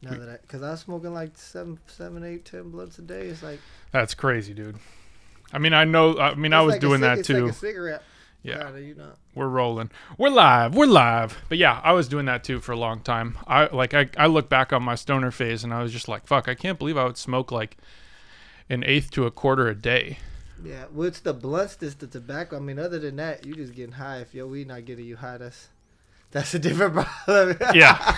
Now that because I was smoking like 7, 8, 10 blunts a day. It's like That's crazy, dude. I mean, I know. I mean, I was doing that too. It's like a cigarette. Yeah, you know. we're rolling. We're live. But yeah, I was doing that too for a long time. I look back on my stoner phase and I was just like, fuck, I can't believe I would smoke like an eighth to a quarter a day. Yeah, well, it's the blunts, the tobacco. I mean, other than that, you just getting high. If your weed not getting you high, that's a different problem. Yeah.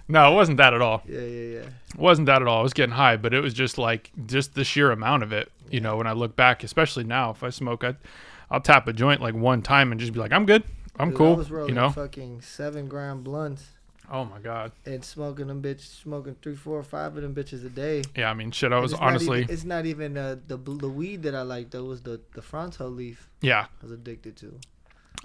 No, it wasn't that at all. Yeah. It wasn't that at all. I was getting high, but it was just the sheer amount of it. You know, when I look back, especially now, if I smoke, I'll tap a joint like one time and just be like, I'm good. I'm cool. I was rolling fucking 7-gram blunts. Oh my God. And smoking 3, 4, 5 of them bitches a day. Yeah, I mean, shit, I was honestly... It's not even the weed that I like, though. It was the Fronto leaf. Yeah. I was addicted to.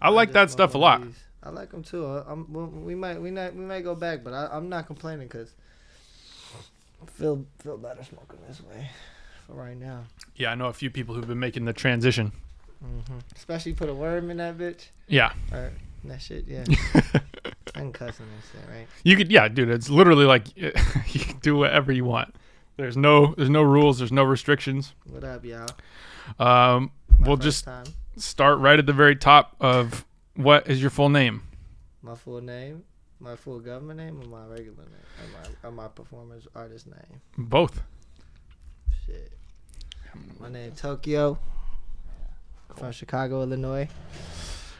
I like that stuff a lot. I like them too. We might go back, but I'm not complaining because I feel better smoking this way for right now. Yeah, I know a few people who've been making the transition. Mm-hmm. Especially put a worm in that bitch. Yeah. Or that shit, yeah. I'm cussing and shit, right? You could, yeah, dude. It's literally like you can do whatever you want. There's no rules. There's no restrictions. What up, y'all? We'll just start right at the very top of what is your full name? My full name, my full government name, or my regular name, or my performance artist name? Both. Shit. My name Towkio. From Chicago, Illinois.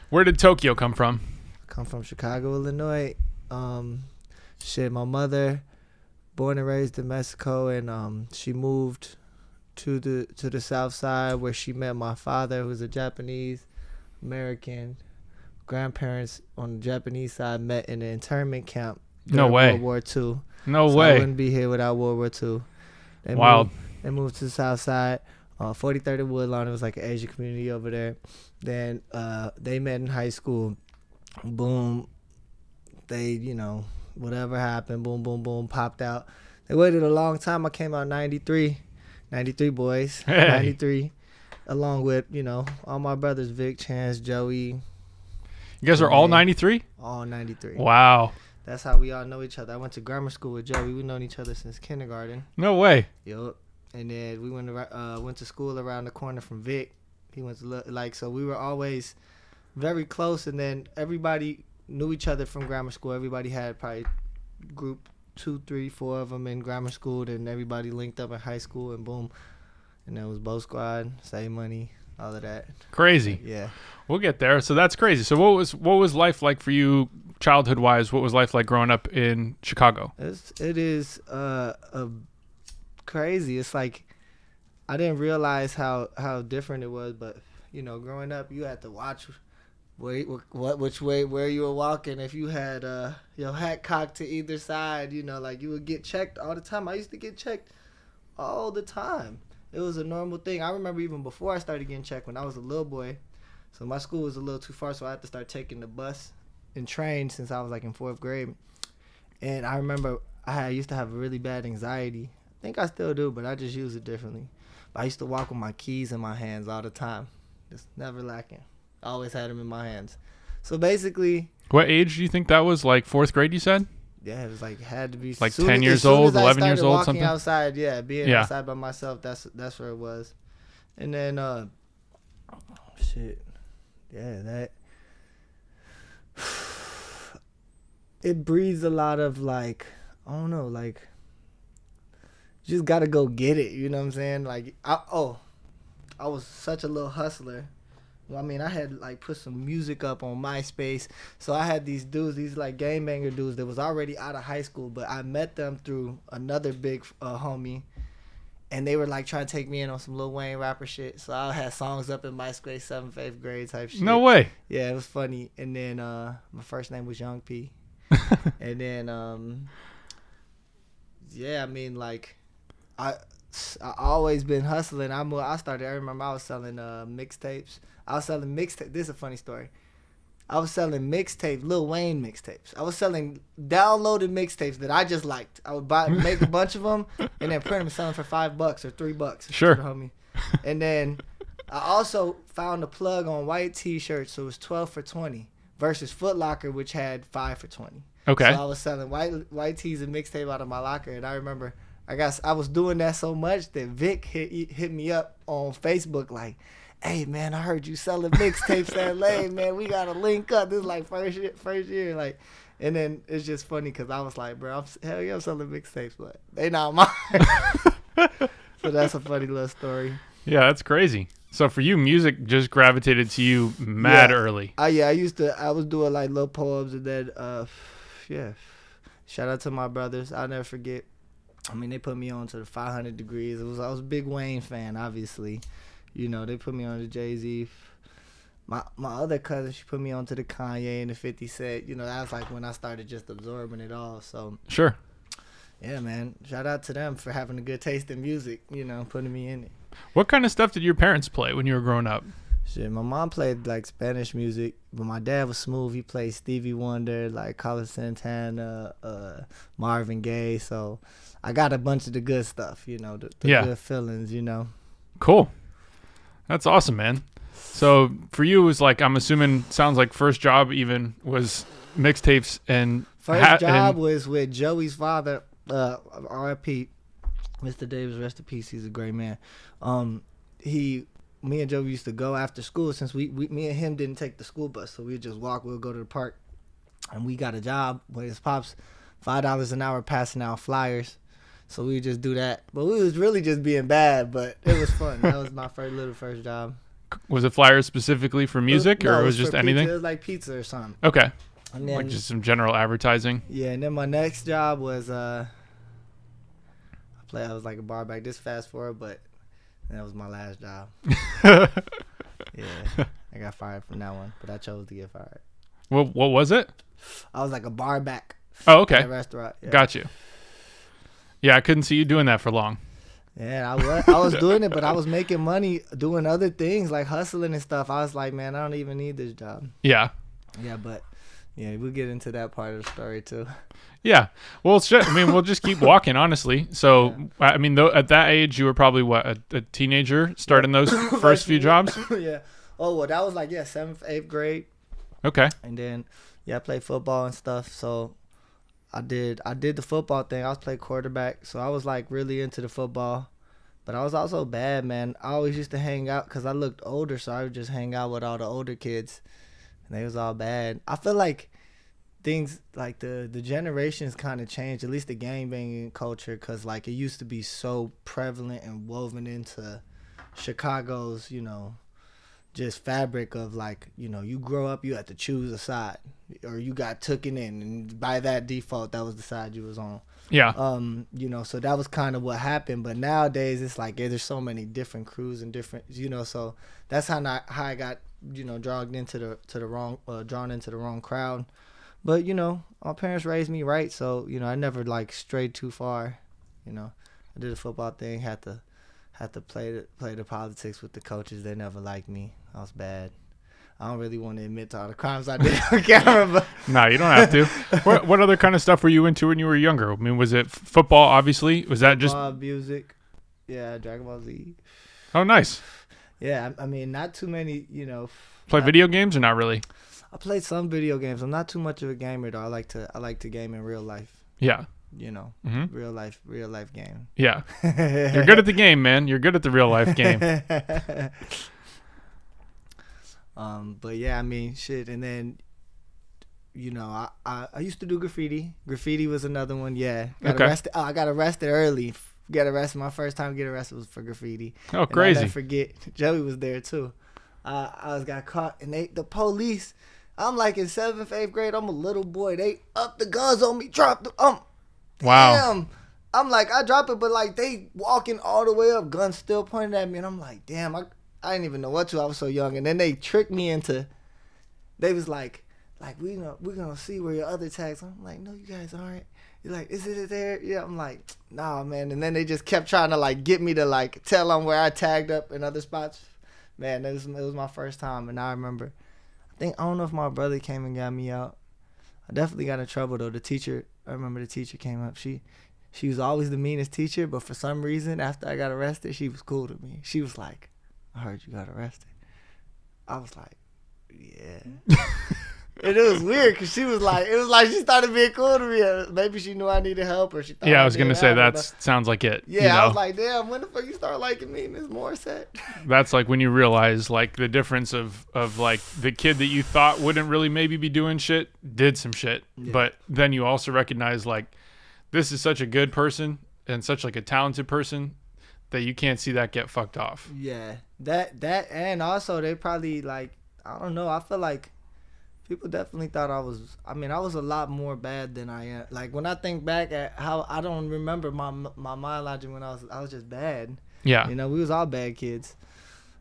Where did Towkio come from? I come from Chicago, Illinois. My mother, born and raised in Mexico, and she moved to the South Side where she met my father, who's a Japanese American. Grandparents on the Japanese side met in an internment camp during World War II. No so way. I wouldn't be here without World War II. Wild. They moved to the South Side. 43rd and Woodlawn. It was like an Asian community over there. Then they met in high school. Boom. They, whatever happened, boom, boom, boom, popped out. They waited a long time. I came out 93. 93 boys. Hey. 93. Along with, all my brothers, Vic, Chance, Joey. You guys are all 93? All 93. Wow. That's how we all know each other. I went to grammar school with Joey. We've known each other since kindergarten. No way. Yup. And then we went to school around the corner from Vic. He went to so we were always very close. And then everybody knew each other from grammar school. Everybody had probably group 2, 3, 4 of them in grammar school. Then everybody linked up in high school, and boom. And then it was Bo Squad, Save Money, all of that. Crazy. Yeah. We'll get there. So that's crazy. So what was life like for you, childhood wise? What was life like growing up in Chicago? It is crazy. It's like I didn't realize how different it was, but growing up, you had to watch which way where you were walking. If you had your hat cocked to either side, you would get checked all the time. I used to get checked all the time. It was a normal thing. I remember even before I started getting checked when I was a little boy. So my school was a little too far, so I had to start taking the bus and train since I was like in 4th grade. And I remember I used to have really bad anxiety. I think I still do, but I just use it differently. But I used to walk with my keys in my hands all the time. Just never lacking. I always had them in my hands. So basically... What age do you think that was? Like 4th grade, you said? Yeah, it was had to be... Like 10 years old, 11 years old, something? Outside, being outside by myself, that's where it was. And then, that... It breeds a lot of, I don't know, you just gotta go get it, you know what I'm saying? I was such a little hustler. I mean, I had put some music up on MySpace. So I had these dudes, these game banger dudes that was already out of high school, but I met them through another big homie. And they were trying to take me in on some Lil Wayne rapper shit. So I had songs up in MySpace, 7th, 8th grade type shit. No way. Yeah, it was funny. And then my first name was Young P. And then, I always been hustling. I remember I was selling mixtapes. I was selling mixtapes. This is a funny story. I was selling mixtapes, Lil Wayne mixtapes. I was selling downloaded mixtapes that I just liked. I would make a bunch of them and then print them and sell them for $5 or $3. Sure. Homie. And then I also found a plug on white T-shirts, so it was 12 for $20 versus Foot Locker, which had 5 for $20. Okay. So I was selling white tees and mixtape out of my locker, and I remember I was doing that so much that Vic hit me up on Facebook like, "Hey man, I heard you selling mixtapes in LA, man. We gotta link up." This is like first year, like, and then it's just funny because I was like, "Bro, hell yeah, I'm selling mixtapes, but they not mine." So that's a funny little story. Yeah, that's crazy. So for you, music just gravitated to you mad Yeah. early. I was doing like little poems, and then yeah. Shout out to my brothers. I'll never forget. I mean, they put me on to the 500 Degrees. I was a big Wayne fan, obviously. You know, they put me on to Jay-Z. My other cousin, she put me on to the Kanye and the 50 Cent. You know, that was like when I started just absorbing it all. So Sure. yeah, man. Shout out to them for having a good taste in music. You know, putting me in it. What kind of stuff did your parents play when you were growing up? Shit, my mom played like Spanish music, but my dad was smooth. He played Stevie Wonder, like Carlos Santana, Marvin Gaye. So I got a bunch of the good stuff, you know, the Yeah. good feelings, you know. Cool. That's awesome, man. So for you, it was like, I'm assuming, sounds like first job even was mixtapes and First job was with Joey's father, R.I.P. Mr. Davis, rest in peace. He's a great man. Me and Joey used to go after school since me and him didn't take the school bus, so we'd just walk. We'll go to the park, and we got a job with his pops, $5 an hour passing out flyers. So we would just do that, but we was really just being bad, but it was fun. That was my first job. Was it flyers specifically for music, No, or it was just for anything? Pizza. It was like pizza or something. Okay. And then, Like just some general advertising. yeah, and then my next job was I was like a bar back. This fast forward, but that was my last job. Yeah, I got fired from that one, but I chose to get fired. What was it? I was like a bar back. Oh, At okay. a restaurant. Yeah. Got you. Yeah, I couldn't see you doing that for long. Yeah, I was doing it, but I was making money doing other things like hustling and stuff. I was like, man, I don't even need this job. Yeah. Yeah, but yeah, we'll get into that part of the story too. Yeah. Well, shit. I mean, we'll just keep walking, honestly. So, Yeah. I mean, at that age, you were probably what, a teenager starting those first few jobs? Yeah. Oh, well, that was like, yeah, 7th, 8th grade. Okay. And then, yeah, I played football and stuff. So I did the football thing. I was playing quarterback. So I was like really into the football. But I was also bad, man. I always used to hang out because I looked older. So I would just hang out with all the older kids. And they was all bad. I feel like things like the generations kind of changed, at least the gangbanging culture, because like it used to be so prevalent and woven into Chicago's, you know, just fabric of like, you know, you grow up, you have to choose a side, or you got taken in, and by that default, that was the side you was on. Yeah. You know, so that was kind of what happened. But nowadays, it's like there's so many different crews and different, you know, so that's how I got, you know, drawn into the wrong crowd. But you know, my parents raised me right, so you know, I never like strayed too far. You know, I did the football thing, had to play the politics with the coaches. They never liked me. I was bad. I don't really want to admit to all the crimes I did on camera, but No, you don't have to. What other kind of stuff were you into when you were younger? I mean, was it football, obviously? Was that just... music? Yeah, Dragon Ball Z. Oh, nice. Yeah, I mean, not too many, you know. Play video games or not really? I played some video games. I'm not too much of a gamer though. I like to game in real life. Yeah. You know, Mm-hmm. real life game. Yeah. You're good at the game, man. You're good at the real life game. But yeah, I mean, shit. And then, you know, I used to do graffiti. Graffiti was another one. Yeah. Got arrested. I got arrested early. Got arrested. My first time getting arrested was for graffiti. Oh, And crazy. I'll never forget. Joey was there too. Got caught, and the police. I'm like in 7th, 8th grade. I'm a little boy. They up the guns on me. Dropped the Wow. Damn. I'm like, I drop it, but like they walking all the way up, guns still pointing at me, and I'm like, damn, I didn't even know what to. I was so young, and then they tricked me into. They was like we're gonna see where your other tags. I'm like, no, you guys aren't. You're like, is it there? Yeah, I'm like, nah, man. And then they just kept trying to like get me to like tell them where I tagged up in other spots. Man, it was my first time, and I remember. I don't know if my brother came and got me out. I definitely got in trouble though. I remember the teacher came up. She was always the meanest teacher, but for some reason, after I got arrested, she was cool to me. She was like, I heard you got arrested. I was like, yeah. And it was weird because she was like, it was like she started being cool to me. Maybe she knew I needed help, or she thought. Yeah, I was gonna say that sounds like it. Yeah, you know? I was like, damn, when the fuck you start liking me, Miss Morissette? That's like when you realize like the difference of like the kid that you thought wouldn't really maybe be doing shit did some shit, but then you also recognize like this is such a good person and such like a talented person that you can't see that get fucked off. Yeah, that and also they probably like, I don't know. I feel like people definitely thought I was a lot more bad than I am. Like when I think back at how, I don't remember my mind logic when I was just bad. Yeah. You know, we was all bad kids.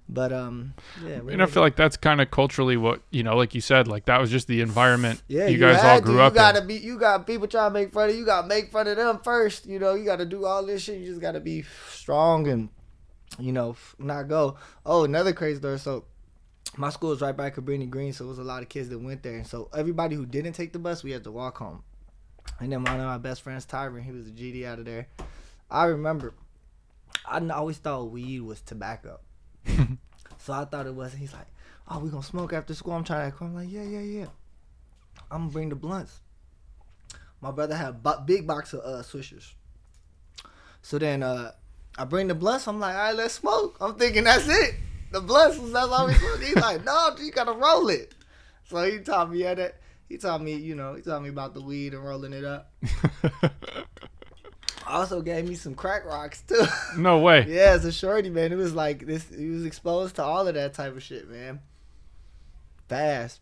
But yeah. And I feel like that's kind of culturally what, you know, like you said, like that was just the environment you guys all grew up in. You got people trying to make fun of you. You got to make fun of them first. You know, you got to do all this shit. You just got to be strong and, you know, not go. Oh, another crazy story. So my school was right by Cabrini Green, so it was a lot of kids that went there. And so everybody who didn't take the bus, we had to walk home. And then one of my best friends, Tyron, he was a GD out of there. I remember, I always thought weed was tobacco. So I thought it was. He's like, oh, we going to smoke after school. I'm trying to. I'm like, yeah. I'm going to bring the blunts. My brother had a big box of Swishers. So then I bring the blunts. I'm like, all right, let's smoke. I'm thinking that's it. The blunts, that's all we smoke. He's like, no, you got to roll it. So he taught me that. He taught me about the weed and rolling it up. Also gave me some crack rocks too. No way. Yeah, as a shorty, man. It was like this. He was exposed to all of that type of shit, man. Fast.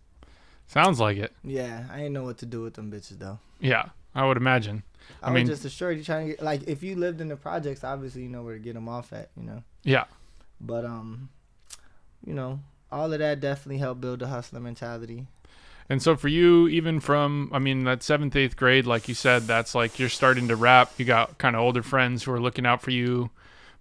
Sounds like it. Yeah, I didn't know what to do with them bitches though. Yeah, I would imagine. I mean, was just a shorty trying to get, like, if you lived in the projects, obviously you know where to get them off at, you know. Yeah. But you know, all of that definitely helped build the hustler mentality. And so for you, even from, I mean, that 7th, 8th grade, like you said, that's like you're starting to rap. You got kind of older friends who are looking out for you,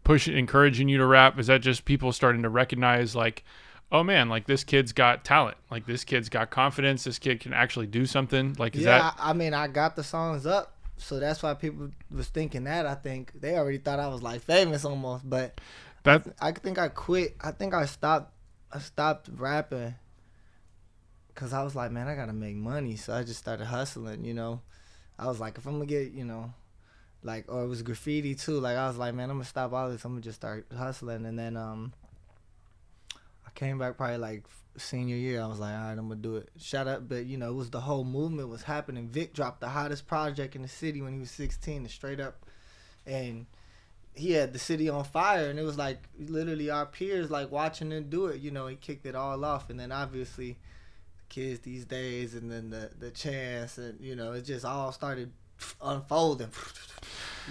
encouraging you to rap. Is that just people starting to recognize like, oh man, like this kid's got talent. Like this kid's got confidence. This kid can actually do something. Like, is that? I mean, I got the songs up. So that's why people was thinking that. I think they already thought I was like famous almost. But I think I quit. I think I stopped rapping. Cause I was like, man, I gotta make money, so I just started hustling. You know, I was like, if I'm gonna get, you know, like, or it was graffiti too. Like I was like, man, I'm gonna stop all this. I'm gonna just start hustling. And then I came back probably like senior year. I was like, all right, I'm gonna do it. Shout out, but you know, it was the whole movement was happening. Vic dropped the hottest project in the city when he was 16, straight up, and he had the city on fire. And it was like literally our peers like watching him do it. You know, he kicked it all off, and then obviously kids these days, and then the chance, and you know, it just all started unfolding,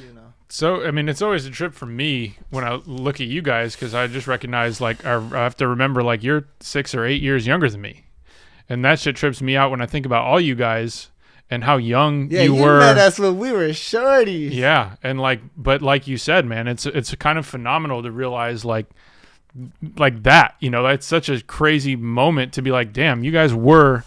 you know. So I mean, it's always a trip for me when I look at you guys, because I just recognize like I have to remember like you're 6 or 8 years younger than me, and that shit trips me out when I think about all you guys and how young you were. Yeah, that's when we were shorties. Yeah, and like, but like you said, man, it's kind of phenomenal to realize like that, you know, that's such a crazy moment to be like, damn, you guys were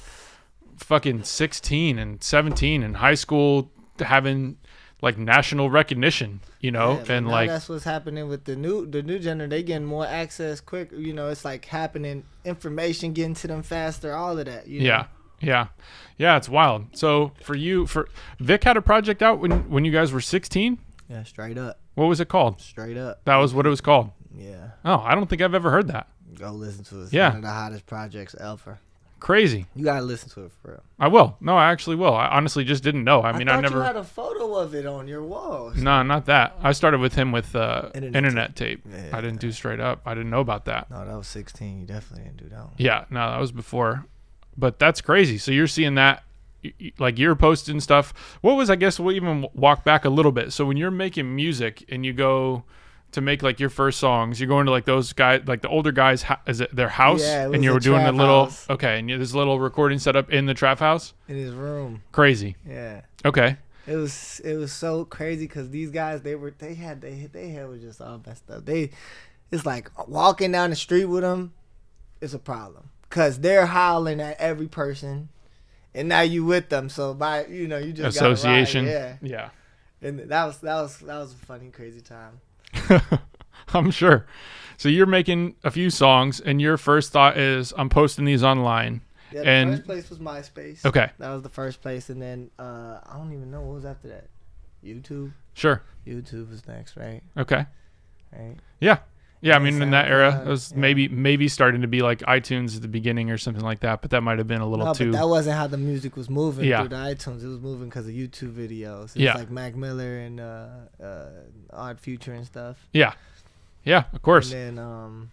fucking 16 and 17 in high school having like national recognition, you know. Yeah, and like that's what's happening with the new generation. They getting more access quick, you know. It's like happening, information getting to them faster, all of that, you know? Yeah, it's wild. So for Vic had a project out when you guys were 16. Yeah, straight up. What was it called? Straight up. That was what it was called. Yeah. Oh, I don't think I've ever heard that. Go listen to it. It's one of the hottest projects ever. Crazy. You gotta listen to it for real. I will. No, I actually will. I honestly just didn't know. I mean, I never. You had a photo of it on your walls. No, not that. I started with him with internet tape. Yeah. I didn't do straight up. I didn't know about that. No, that was 16. You definitely didn't do that one. Yeah, no, that was before. But that's crazy. So you're seeing that, like you're posting stuff. What was, I guess we'll even walk back a little bit. So when you're making music and you go to make like your first songs, you're going to like those guys, like the older guys, is it their house? Yeah, it was and you were doing the little house. Okay, and there's a little recording set up in the trap house in his room. Crazy. Yeah. Okay. It was so crazy because these guys they had was just all messed up. It's like walking down the street with them is a problem because they're howling at every person, and now you with them. So by you just association. Gotta ride. Yeah. And that was a funny, crazy time. I'm sure. So you're making a few songs and your first thought is, I'm posting these online. Yeah, the And first place was MySpace. okay, That was the first place, and then I don't even know what was after that. YouTube. sure, YouTube was next, right? okay, Right. yeah. Yeah, I And mean, then in that era, SoundCloud, it was yeah. maybe starting to be like iTunes at the beginning or something like that, but that might have been a little No, too. but that wasn't how the music was moving Yeah. through the iTunes. It was moving because of YouTube videos. It Yeah. was like Mac Miller and Odd Future and stuff. Yeah, yeah, of course. And then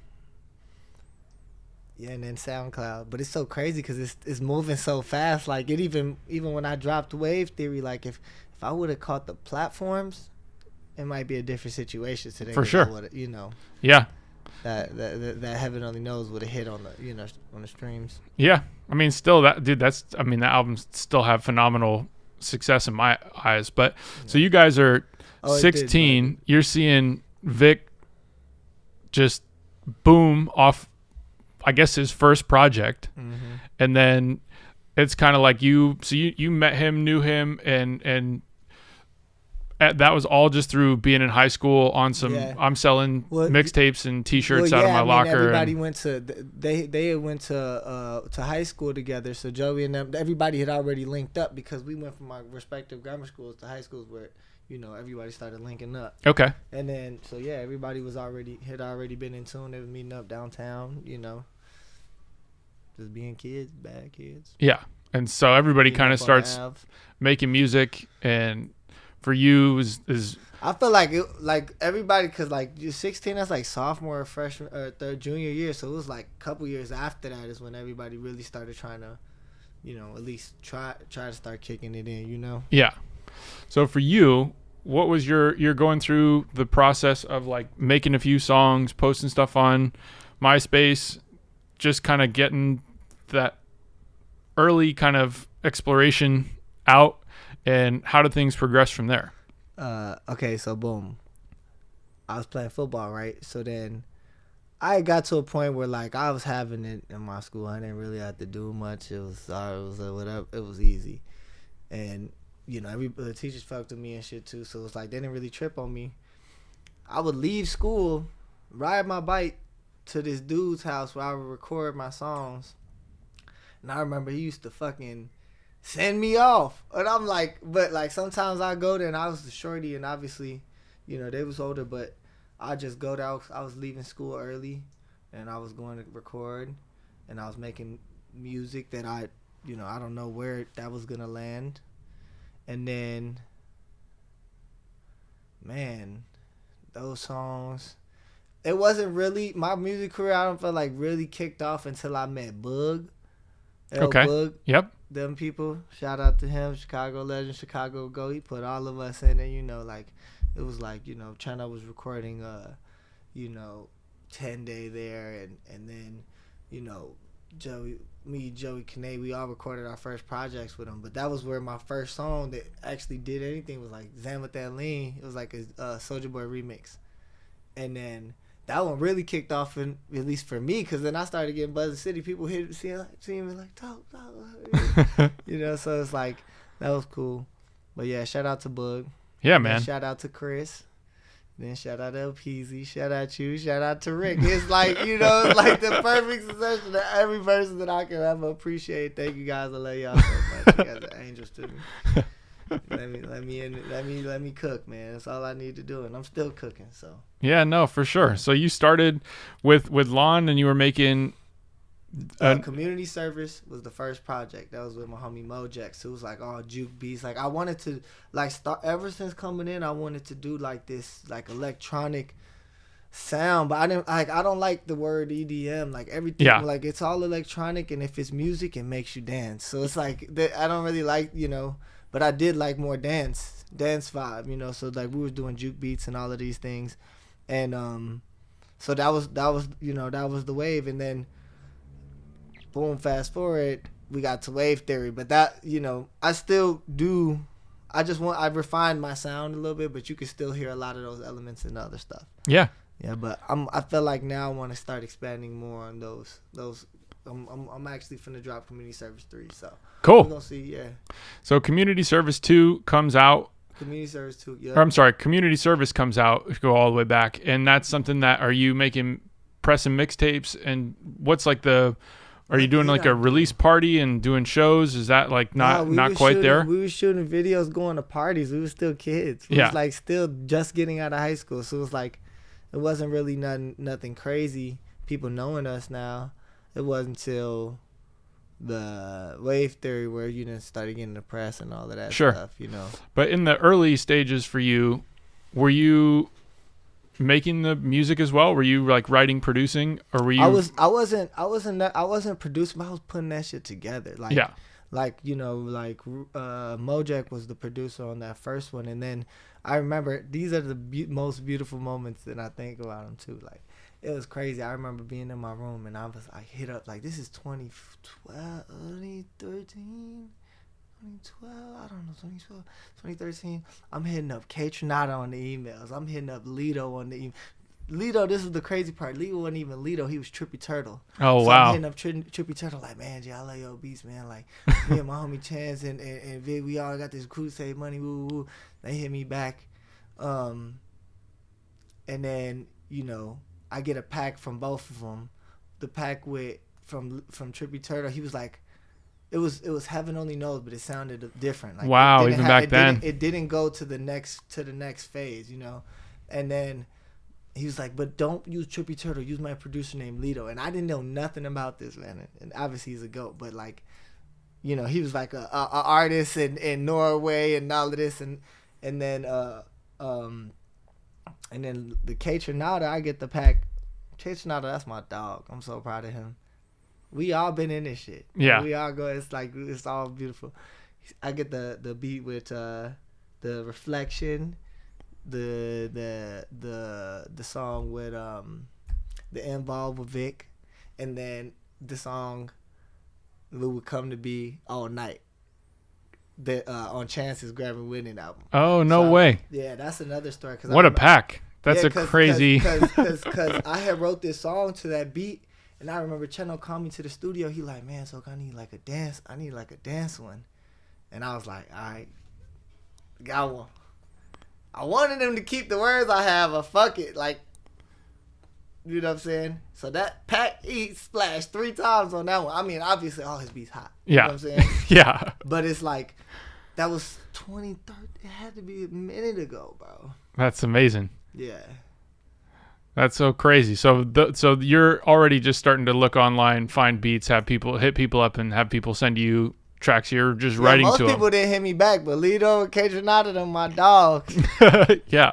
and then SoundCloud. But it's so crazy because it's moving so fast. Like it even when I dropped Wave Theory, like if I would have caught the platforms, it might be a different situation today. For sure. You know. Yeah, That heaven only knows would have hit on the on the streams. yeah. I mean, still that albums still have phenomenal success in my eyes. But so you guys are Oh, it 16. did. You're seeing Vic just boom off, I guess, his first project, Mm-hmm. and then it's kind of like you. So you met him, knew him, and that was all just through being in high school on some. Yeah. I'm selling Well, Mixtapes and T-shirts out of my I mean, locker. everybody and- went to they went to high school together. So Joey and them, everybody had already linked up because we went from our respective grammar schools to high schools where everybody started linking up. Okay. And then so yeah, everybody had already been in tune. They were meeting up downtown. Just being kids, bad kids. Yeah. And so everybody Meeting kind of up on the starts Ave. making music, and for you is I feel like everybody, cause like you're 16, that's like sophomore or freshman or third junior year. So it was like a couple years after that is when everybody really started trying to, at least try to start kicking it in. yeah. So for you, what was you're going through the process of like making a few songs, posting stuff on MySpace, just kind of getting that early kind of exploration out, and how did things progress from there? Okay, so boom, I was playing football, right? So then I got to a point where like I was having it in my school. I didn't really have to do much. It was whatever. It was easy, and the teachers fucked with me and shit too. So it's like they didn't really trip on me. I would leave school, ride my bike to this dude's house where I would record my songs, and I remember he used to fucking send me off. And I'm like, but like sometimes I go there and I was the shorty, and obviously, they was older, but I just go there. I was leaving school early and I was going to record, and I was making music that I don't know where that was going to land. And then, man, those songs, it wasn't really, my music career, I don't feel like really kicked off until I met Bug. Okay. Bug. Yep. Them people, shout out to him, Chicago legend, Chicago go. He put all of us in it, like it was like, China was recording 10 Day there, and then, Joey Kane, we all recorded our first projects with him. But that was where my first song that actually did anything was like Zan with that lean. It was like a Soulja Boy remix. And then that one really kicked off, at least for me, because then I started getting Buzz the City. People seeing me like, talk. So it's like, that was cool. But yeah, shout out to Bug. Yeah, man. Shout out to Chris. Then shout out to LPZ. Shout out you. Shout out to Rick. It's like, it's like the perfect succession of every person that I can ever appreciate. Thank you guys. I love y'all so much. You guys are angels to me. Let me cook, man. That's all I need to do, and I'm still cooking. So Yeah, no, for sure. So you started with Lon, and you were making community service was the first project. That was with my homie Mojax. It was like all juke beats. Like I wanted to start ever since coming in. I wanted to do like this like electronic sound, but I don't like the word EDM. Like everything, like it's all electronic, and if it's music, it makes you dance. So it's like I don't really like but I did like more dance vibe. So like we was doing juke beats and all of these things, and so that was that was the wave, and then. Boom, fast forward, we got to Wave Theory, but that, I still do, I refined my sound a little bit, but you can still hear a lot of those elements in the other stuff. Yeah. Yeah, but I feel like now I want to start expanding more on those, I'm actually finna drop Community Service 3, so. Cool. We're gonna see, yeah. So Community Service 2 comes out. Community Service 2, yeah. Or I'm sorry, Community Service comes out, if you go all the way back, and that's something that, are you pressing mixtapes, and what's like Are you doing like a release party and doing shows? Is that like not quite there? We were shooting videos, going to parties. We were still kids. We was like still just getting out of high school. So it was like, it wasn't really nothing crazy. People knowing us now. It wasn't until the wave theory where you didn't start getting the press and all of that stuff, you know. But in the early stages for you, were you making the music as well? Were you like writing, producing, or were you? I wasn't producing, but I was putting that shit together. Like you know, like Mojack was the producer on that first one, and then I remember these are the most beautiful moments that I think about them too. Like it was crazy. I remember being in my room and I hit up like this is 2012, 2013. 2012, I don't know, 2012, 2013. I'm hitting up K Tronada on the emails. I'm hitting up Lito on the email. Lito, this is the crazy part. Lito wasn't even Lito. He was Trippy Turtle. Oh, so wow. I'm hitting up Trippy Turtle like, man, Jay, I love your beats, man. Like, me and my homie Chance and Vic, we all got this crew save money, woo, woo. They hit me back. And then, you know, I get a pack from both of them. The pack from Trippy Turtle, he was like, it was Heaven Only Knows, but it sounded different. Like, wow, even back then. It didn't go to the next phase, you know. And then he was like, but don't use Trippy Turtle, use my producer named Lito. And I didn't know nothing about this, man. And obviously he's a GOAT, but like, you know, he was like a artist in Norway and all of this, and then the K Tronada, I get the pack. K Tronada, that's my dog. I'm so proud of him. We all been in this shit. Yeah. We all go. It's like it's all beautiful. I get the beat with the reflection, the song with the involved with Vic, and then the song that would come to be All Night. That on Chance's Grabbing Winning album. Oh no way! Yeah, that's another story. What a pack! That's a crazy. Because I had wrote this song to that beat. And I remember Cheno called me to the studio. He like, man, so I need like a dance. I need like a dance one. And I was like, all right, got one. I wanted him to keep the words I have, but fuck it. Like, you know what I'm saying? So that pack, he splashed 3 times on that one. I mean, obviously all his beats hot. Yeah. You know what I'm saying? Yeah. But it's like, that was 2013. It had to be a minute ago, bro. That's amazing. Yeah. That's so crazy. So you're already just starting to look online, find beats, hit people up, and have people send you tracks. You're just writing to them. Most people didn't hit me back, but Lito and K Tronada, them my dogs. Yeah,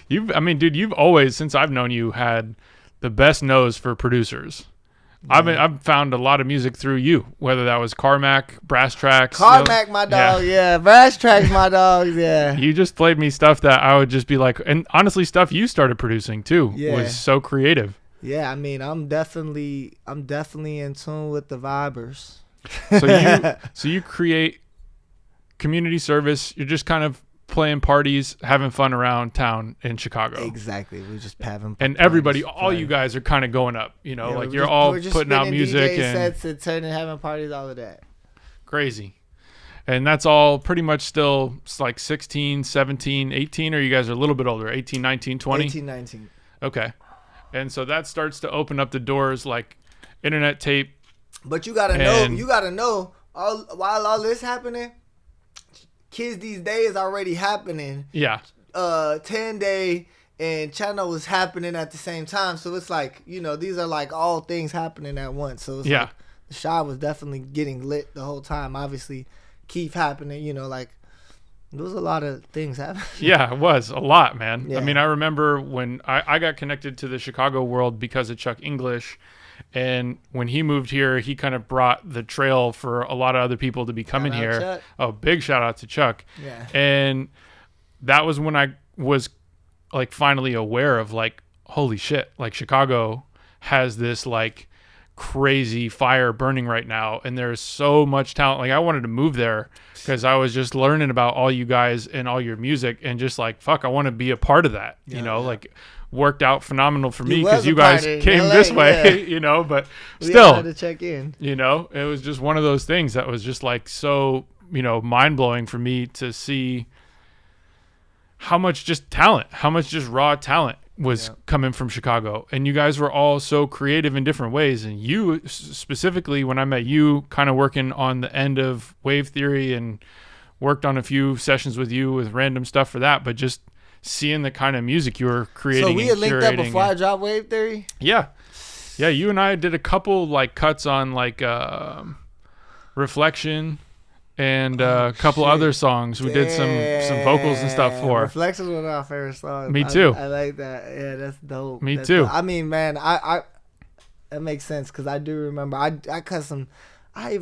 you've always, since I've known you, had the best nose for producers. I've found a lot of music through you, whether that was Carmack, Brass Tracks. Carmack, my dog, yeah. Brass Tracks, my dogs, yeah. You just played me stuff that I would just be like, and honestly, stuff you started producing too was so creative. Yeah, I mean, I'm definitely in tune with the vibers. So you create community service. You're just kind of playing parties, having fun around town in Chicago. Exactly. We're just having and everybody, all you guys are kind of going up, you know, like you're all putting out music DJ and sets and turning, having parties, all of that. Crazy. And that's all pretty much still like 16, 17, 18, or you guys are a little bit older, 18, 19, 20? 18, 19. Okay. And so that starts to open up the doors like internet tape. But you got to know, while all this happening, kids these days already happening. Yeah. 10-day and Channel was happening at the same time. So it's like, you know, these are like all things happening at once. So it's like the Shy was definitely getting lit the whole time. Obviously, Keith happening, you know, like there was a lot of things happening. Yeah, it was a lot, man. Yeah. I mean, I remember when I got connected to the Chicago world because of Chuck English. And when he moved here, he kind of brought the trail for a lot of other people to be coming here. Chuck. Oh, big shout out to Chuck. Yeah. And that was when I was like finally aware of like, holy shit, like Chicago has this like crazy fire burning right now. And there's so much talent. Like I wanted to move there because I was just learning about all you guys and all your music and just like, fuck, I want to be a part of that, you know, like worked out phenomenal for me because you guys came this way, you know, but still had to check in, you know, it was just one of those things that was just like so, you know, mind blowing for me to see how much just talent, how much just raw talent was coming from Chicago, and you guys were all so creative in different ways. And you specifically, when I met you, kind of working on the end of Wave Theory and worked on a few sessions with you with random stuff for that, but just seeing the kind of music you were creating. So we had linked up before I dropped Wave Theory? Yeah. Yeah, you and I did a couple like cuts on like Reflection and a couple other songs. We did some vocals and stuff for. Reflection was one of our favorite songs. Me too. I like that. Yeah, that's dope. Me too. Dope. I mean, man, I that makes sense because I do remember I cut some. I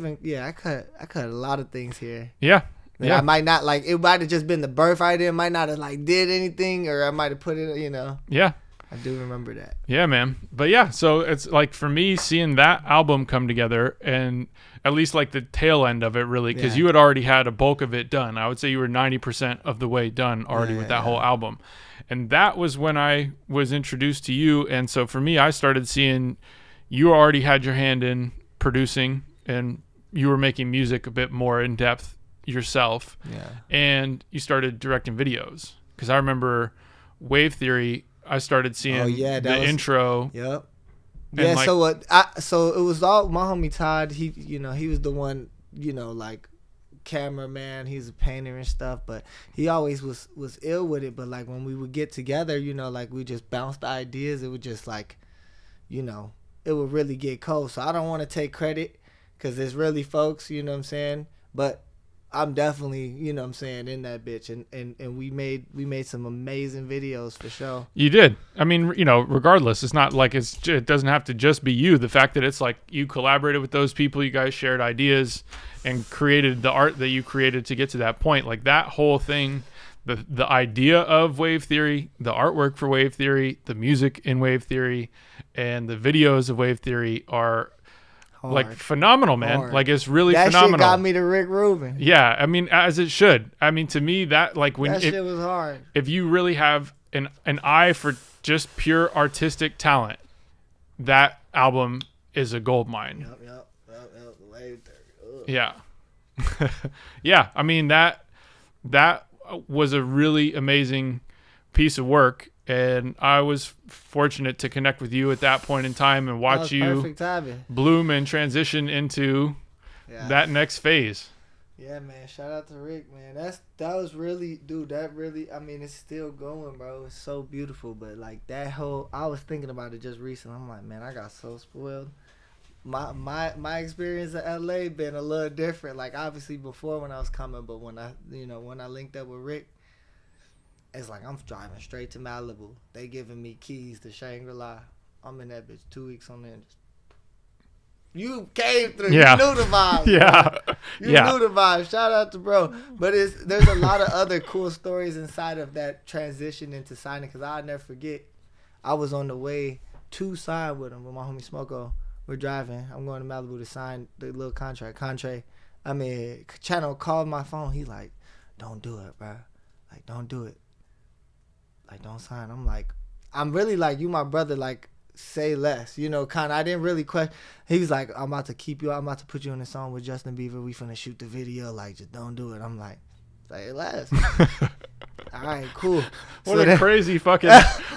cut a lot of things here. Yeah. Yeah. I might not like it. Might have just been the birth idea. Might not have like did anything, or I might have put it. Yeah. I do remember that. Yeah, man. But yeah, so it's like for me seeing that album come together, and at least like the tail end of it really, because you had already had a bulk of it done. I would say you were 90% of the way done already with that whole album. And that was when I was introduced to you. And so for me, I started seeing you already had your hand in producing, and you were making music a bit more in depth yourself. Yeah. And you started directing videos. Because I remember Wave Theory, I started seeing the intro. Yep. Yeah, like, so it was all my homie Todd. He was the one, like cameraman. He's a painter and stuff, but he always was ill with it. But like when we would get together, like we just bounced ideas. It would just like, it would really get cold. So I don't want to take credit because it's really folks, you know what I'm saying? But I'm definitely, in that bitch. And we made some amazing videos for sure. You did. I mean, regardless, it's not like it doesn't have to just be you. The fact that it's like you collaborated with those people, you guys shared ideas and created the art that you created to get to that point. Like that whole thing, the idea of Wave Theory, the artwork for Wave Theory, the music in Wave Theory, and the videos of Wave Theory are hard. Like phenomenal, man. Hard. Like it's really phenomenal. That shit got me to Rick Rubin. Yeah, I mean, as it should. I mean, to me, that like when shit was hard. If you really have an eye for just pure artistic talent, that album is a gold mine. Yep. Wave Theory. Yeah, yeah. I mean that was a really amazing piece of work. And I was fortunate to connect with you at that point in time and watch you bloom and transition into that next phase. Yeah, man. Shout out to Rick, man. That was really, dude. That really, I mean, it's still going, bro. It's so beautiful. But like that whole, I was thinking about it just recently. I'm like, man, I got so spoiled. My experience in LA been a little different. Like obviously before when I was coming, but when I linked up with Rick. It's like I'm driving straight to Malibu. They giving me keys to Shangri-La. I'm in that bitch 2 weeks on there. You came through. Yeah. You knew the vibe. Yeah. You knew the vibe. Shout out to bro. But there's a lot of other cool stories inside of that transition into signing. Because I'll never forget. I was on the way to sign with him with my homie Smoko. We're driving. I'm going to Malibu to sign the little contract. Channel called my phone. He like, don't do it, bro. Like, don't do it. Like, don't sign. I'm like, I'm really like, you my brother, like, say less. Kind of, I didn't really question. He was like, I'm about to put you on a song with Justin Bieber. We finna shoot the video. Like, just don't do it. I'm like, say less. All right, cool. What a crazy fucking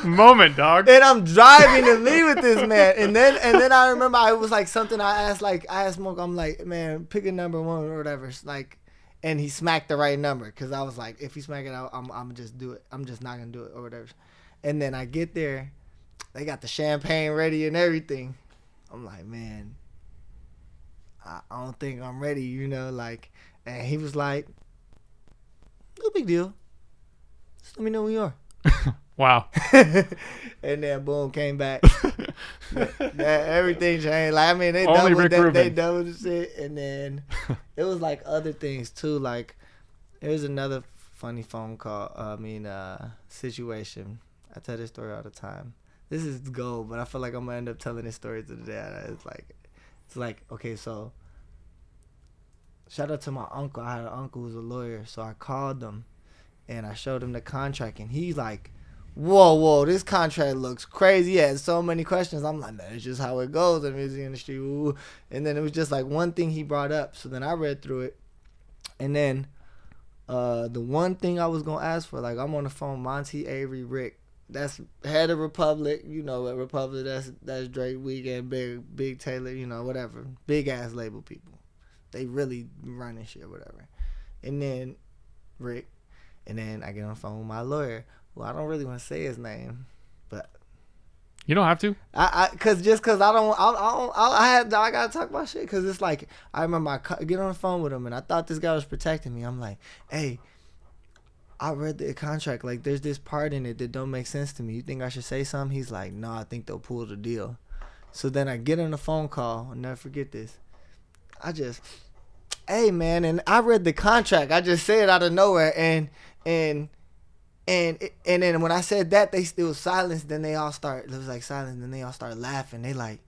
moment, dog. And I'm driving to meet with this man. And then I remember I was like something I asked Monk, I'm like, man, pick a number one or whatever. Like, and he smacked the right number because I was like, if he smack it out, I'm gonna just do it. I'm just not gonna do it or whatever. And then I get there, they got the champagne ready and everything. I'm like, man, I don't think I'm ready, like. And he was like, no big deal. Just let me know when you are. Wow. And then boom, came back. Everything changed. Like, I mean, they Only doubled the shit, and then it was like other things too. Like, there was another funny phone call. Situation. I tell this story all the time. This is gold, but I feel like I'm gonna end up telling this story to the day. It's like okay, so shout out to my uncle. I had an uncle who was a lawyer, so I called him and I showed him the contract, and he's like, whoa, this contract looks crazy. He had so many questions. I'm like, man, it's just how it goes in the music industry. Ooh. And then it was just like one thing he brought up. So then I read through it. And then the one thing I was going to ask for, like I'm on the phone, Monty, Avery, Rick, that's head of Republic. You know, at Republic, that's Drake, Weeknd, Big Taylor. You know, whatever, big ass label people. They really running shit, whatever. And then Rick, and then I get on the phone with my lawyer. Well, I don't really want to say his name, but You don't have to. Cause I gotta talk about shit. Cause it's like I remember I get on the phone with him and I thought this guy was protecting me. I'm like, hey, I read the contract. Like, there's this part in it that don't make sense to me. You think I should say something? He's like, no, I think they'll pull the deal. So then I get on the phone call. I'll never forget this. Hey man, and I read the contract. I just said it out of nowhere, and then when I said that, it was silence. Then they all start. It was like silence. Then they all start laughing. They like,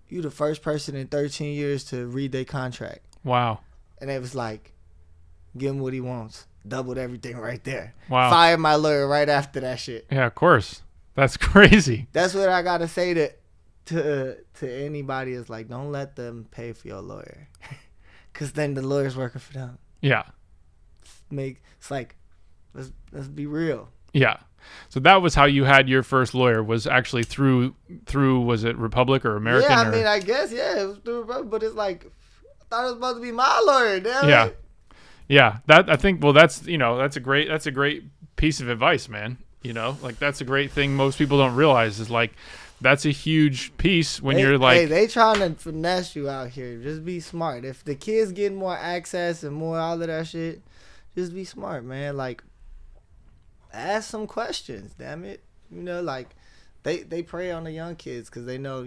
you the first person in 13 years to read their contract. Wow. And it was like, give him what he wants. Doubled everything right there. Wow. Fired my lawyer right after that shit. Yeah, of course. That's crazy. That's what I gotta say to anybody is like, don't let them pay for your lawyer, cause then the lawyer's working for them. Yeah. It's like, let's be real. Yeah. So that was how you had your first lawyer, was actually through was it Republic or American? Yeah, I mean, I guess, yeah, it was through Republic, but it's like, I thought it was supposed to be my lawyer, damn Yeah. it. Yeah. That, I think, well, that's a great piece of advice, man. Like, that's a great thing most people don't realize is like, that's a huge piece when you're like, hey, they trying to finesse you out here. Just be smart. If the kids get more access and more all of that shit, just be smart, man. Like, ask some questions, damn it. Like, they prey on the young kids because they know,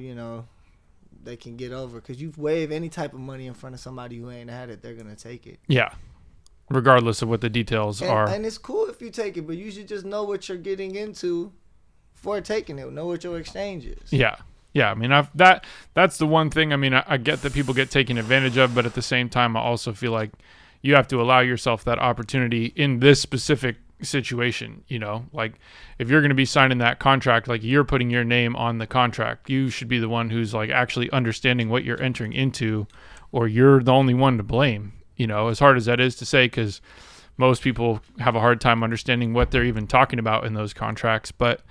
they can get over. Because you wave any type of money in front of somebody who ain't had it, they're going to take it. yeah, regardless of what the details are. And it's cool if you take it, but you should just know what you're getting into before taking it. Know what your exchange is. Yeah. Yeah, I mean, that's the one thing. I mean, I get that people get taken advantage of, but at the same time, I also feel like you have to allow yourself that opportunity in this specific situation. Like, if you're going to be signing that contract, like, you're putting your name on the contract, you should be the one who's like actually understanding what you're entering into, or you're the only one to blame. As hard as that is to say, because most people have a hard time understanding what they're even talking about in those contracts, but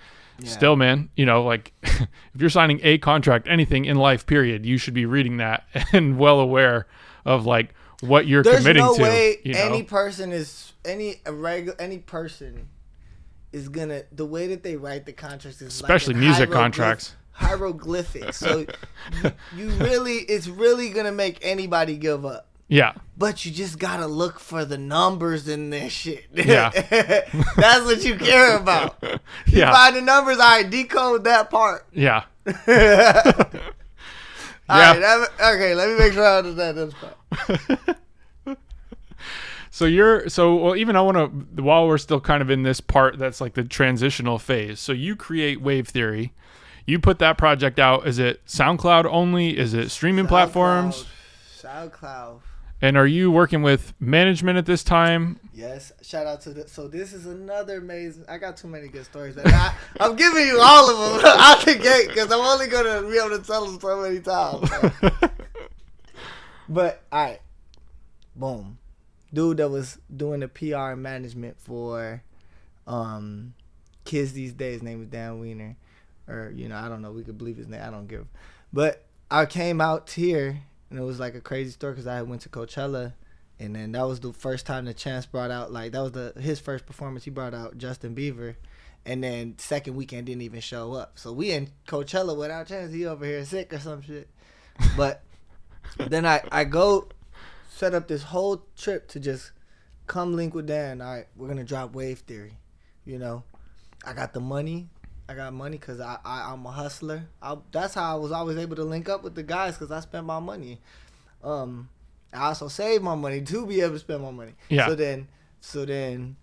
still, man, like, if you're signing a contract, anything in life, period, you should be reading that and well aware of like what you're committing to. There's no way any person is gonna, the way that they write the contracts is especially like music contracts, hieroglyphics. So it's really gonna make anybody give up. Yeah. But you just gotta look for the numbers in this shit. Yeah. That's what you care about. You find the numbers, all right, decode that part. Yeah. All right, okay, let me make sure I understand this part. Well, even I want to, while we're still kind of in this part that's like the transitional phase. So you create Wave Theory. You put that project out. Is it SoundCloud only? Is it streaming platforms? SoundCloud. And are you working with management at this time? Yes. Shout out to this. So this is another amazing. I got too many good stories. I'm giving you all of them out the gate because I'm only going to be able to tell them so many times. But, all right. Boom. Dude that was doing the PR and management for kids these days, name was Dan Wiener. Or, I don't know. We could believe his name. I don't give. But I came out here. And it was like a crazy story because I went to Coachella, and then that was the first time that Chance brought out, like, that was his first performance. He brought out Justin Bieber, and then second weekend didn't even show up. So we in Coachella without Chance. He over here sick or some shit. But then I go set up this whole trip to just come link with Dan. All right, we're gonna drop Wave Theory. I got the money. I got money because I'm a hustler. That's how I was always able to link up with the guys because I spent my money. I also saved my money to be able to spend my money. Yeah. So then,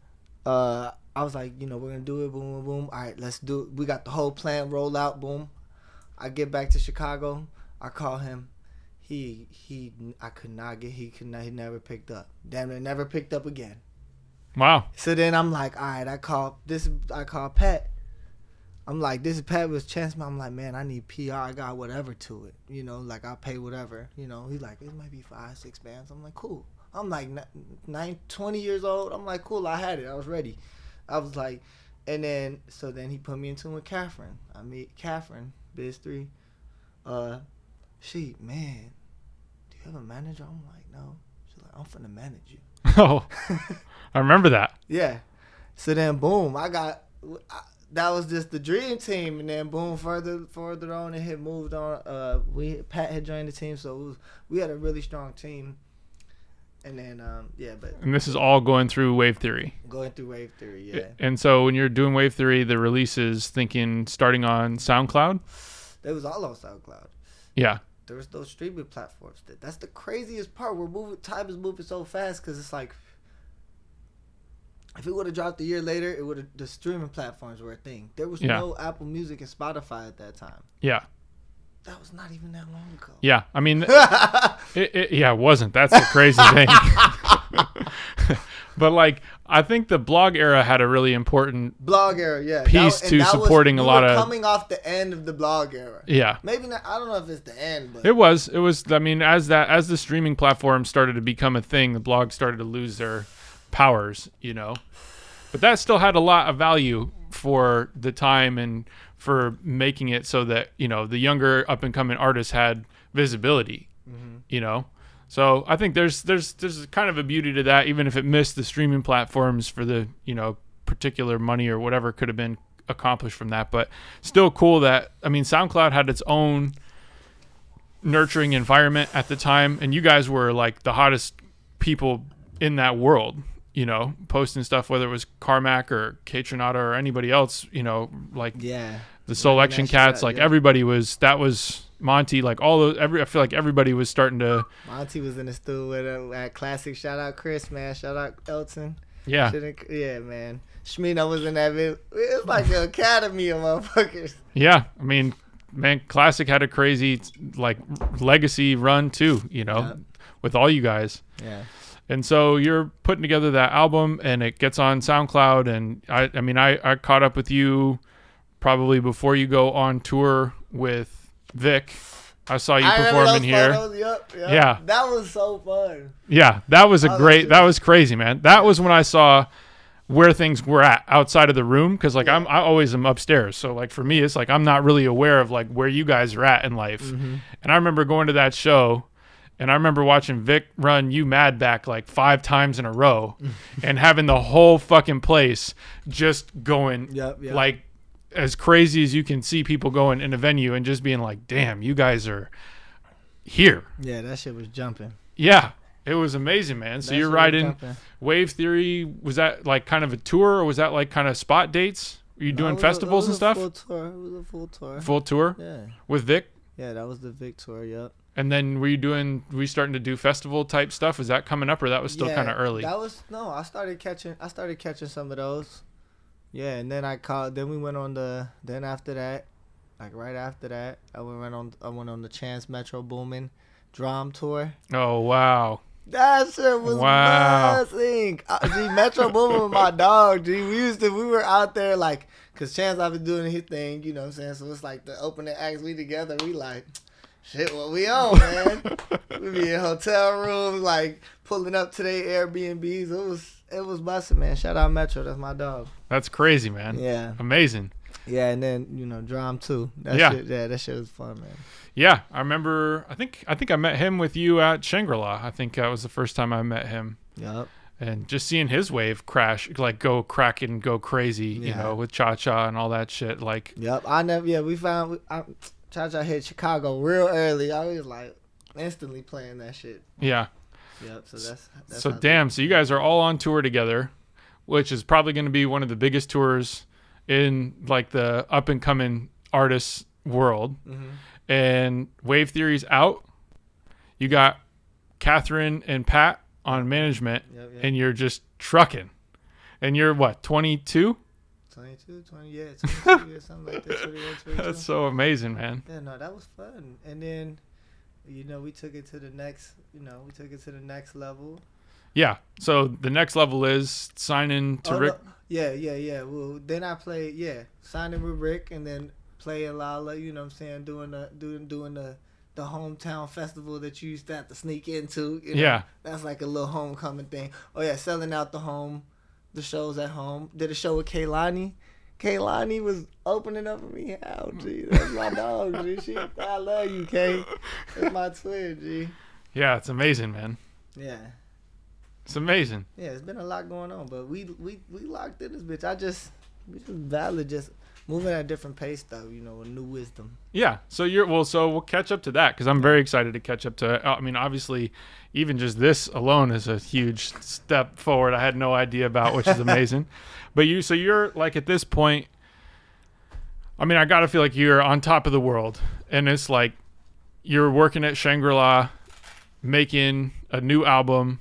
I was like, we're gonna do it. Boom, boom, boom. All right, let's do it. We got the whole plan rolled out. Boom. I get back to Chicago. I call him. He never picked up. Damn, it never picked up again. Wow. So then I'm like, all right, I call Pat. I'm like, this is Pat was Chance. I'm like, man, I need PR. I got whatever to it. Like, I'll pay whatever. He's like, it might be 5-6 bands. I'm like, cool. I'm like 20 years old. I'm like, cool. I had it. I was ready. I was like, And then he put me into with Catherine. I meet Catherine, Biz 3. Man, do you have a manager? I'm like, no. She's like, I'm finna manage you. Oh, I remember that. Yeah. So then, boom, that was just the dream team, and then boom, further on, it had moved on. Pat had joined the team, so we had a really strong team. And then and this is all going through Wave Theory. Going through Wave Theory, yeah. And so when you're doing Wave Theory, the releases starting on SoundCloud. They was all on SoundCloud. Yeah. There was those streaming platforms. That's the craziest part. Time is moving so fast because it's like, if it would have dropped a year later, the streaming platforms were a thing. There was no Apple Music and Spotify at that time. Yeah. That was not even that long ago. Yeah, I mean, it wasn't. That's the crazy thing. But like, I think the blog era had a really important piece to supporting a lot of coming off the end of the blog era. Yeah, maybe not. I don't know if it's the end, but it was. I mean, as the streaming platform started to become a thing, the blog started to lose their powers. But that still had a lot of value for the time and for making it so that the younger up and coming artists had visibility. So I think there's kind of a beauty to that, even if it missed the streaming platforms for the particular money or whatever could have been accomplished from that. But still cool that, I mean, SoundCloud had its own nurturing environment at the time, and you guys were like the hottest people in that world, posting stuff, whether it was Carmack or K-Tronada or anybody else, like the Selection Cats, like everybody was. That was Monty, like all those. I feel like everybody was starting to. Monty was in the studio with at Classic. Shout out Chris, man. Shout out Elton. Yeah. Yeah, man. Shmino was in that video. It's like an academy of motherfuckers. Yeah, I mean, man, Classic had a crazy like legacy run too. With all you guys. Yeah. And so you're putting together that album, and it gets on SoundCloud. And I caught up with you probably before you go on tour with Vic. I saw you performing here. Photos. Yep. Yeah, that was so fun. Yeah, that was that was crazy, man. That was when I saw where things were at outside of the room, because like I always am upstairs, so like for me it's like I'm not really aware of like where you guys are at in life. And I remember going to that show. And I remember watching Vic run You Mad back like 5 times in a row and having the whole fucking place just going like as crazy as you can see people going in a venue, and just being like, damn, you guys are here. Yeah, that shit was jumping. Yeah, it was amazing, man. So you're riding Wave Theory. Was that like kind of a tour, or was that like kind of spot dates? Were you doing festivals and stuff? It was a full tour. Full tour? Yeah. With Vic? Yeah, that was the Vic tour, yep. And then were you starting to do festival type stuff? Was that coming up, or that was still kind of early? I started catching some of those. Yeah, and then we went on then after that, like right after that, I went on the Chance Metro Boomin Drum tour. Oh, wow. That shit was buzzing. Metro Boomin was my dog, G. We were out there like, cause Chance I've been doing his thing, you know what I'm saying? So it's like the opening acts, we together, we like, shit, what we on, man? We be in hotel rooms, like pulling up to their Airbnbs. It was busting, man. Shout out Metro, that's my dog. That's crazy, man. Yeah, amazing. Yeah, and then Drum too. That shit was fun, man. Yeah, I remember. I think I met him with you at Shangri-La. I think that was the first time I met him. Yep. And just seeing his wave crash, like go crack and go crazy, you know, with Cha Cha and all that shit. Like. Yep. We found Cha Cha hit Chicago real early. I was like instantly playing that shit. Yeah. Yep. So that's so damn. So you guys are all on tour together, which is probably going to be one of the biggest tours in like the up and coming artists world. Mm-hmm. And Wave Theory's out. You got Catherine and Pat on management, and you're just trucking. And you're what, 22? 22, 20, yeah, something like that. That's so amazing, man. Yeah, no, that was fun. And then, we took it to the next level. Yeah. So the next level is signing to Rick. No. Yeah. Well, then I played, signing with Rick, and then playing Lala, you know what I'm saying, doing the hometown festival that you used to have to sneak into. Yeah. That's like a little homecoming thing. Oh yeah, selling out the shows at home. Did a show with Kaylani. Kaylani was opening up for me. Hell, G, that's my dog, G. I love you, Kay. That's my twin, G. Yeah, it's amazing, man. Yeah. It's amazing. Yeah, it's been a lot going on, but we locked in this bitch. We just valid, just moving at a different pace though, you know, with new wisdom. Yeah. So we'll catch up to that because I'm very excited to catch up to. I mean, obviously, even just this alone is a huge step forward. I had no idea about, which is amazing. But you're like at this point. I mean, I gotta feel like you're on top of the world, and it's like you're working at Shangri-La, making a new album,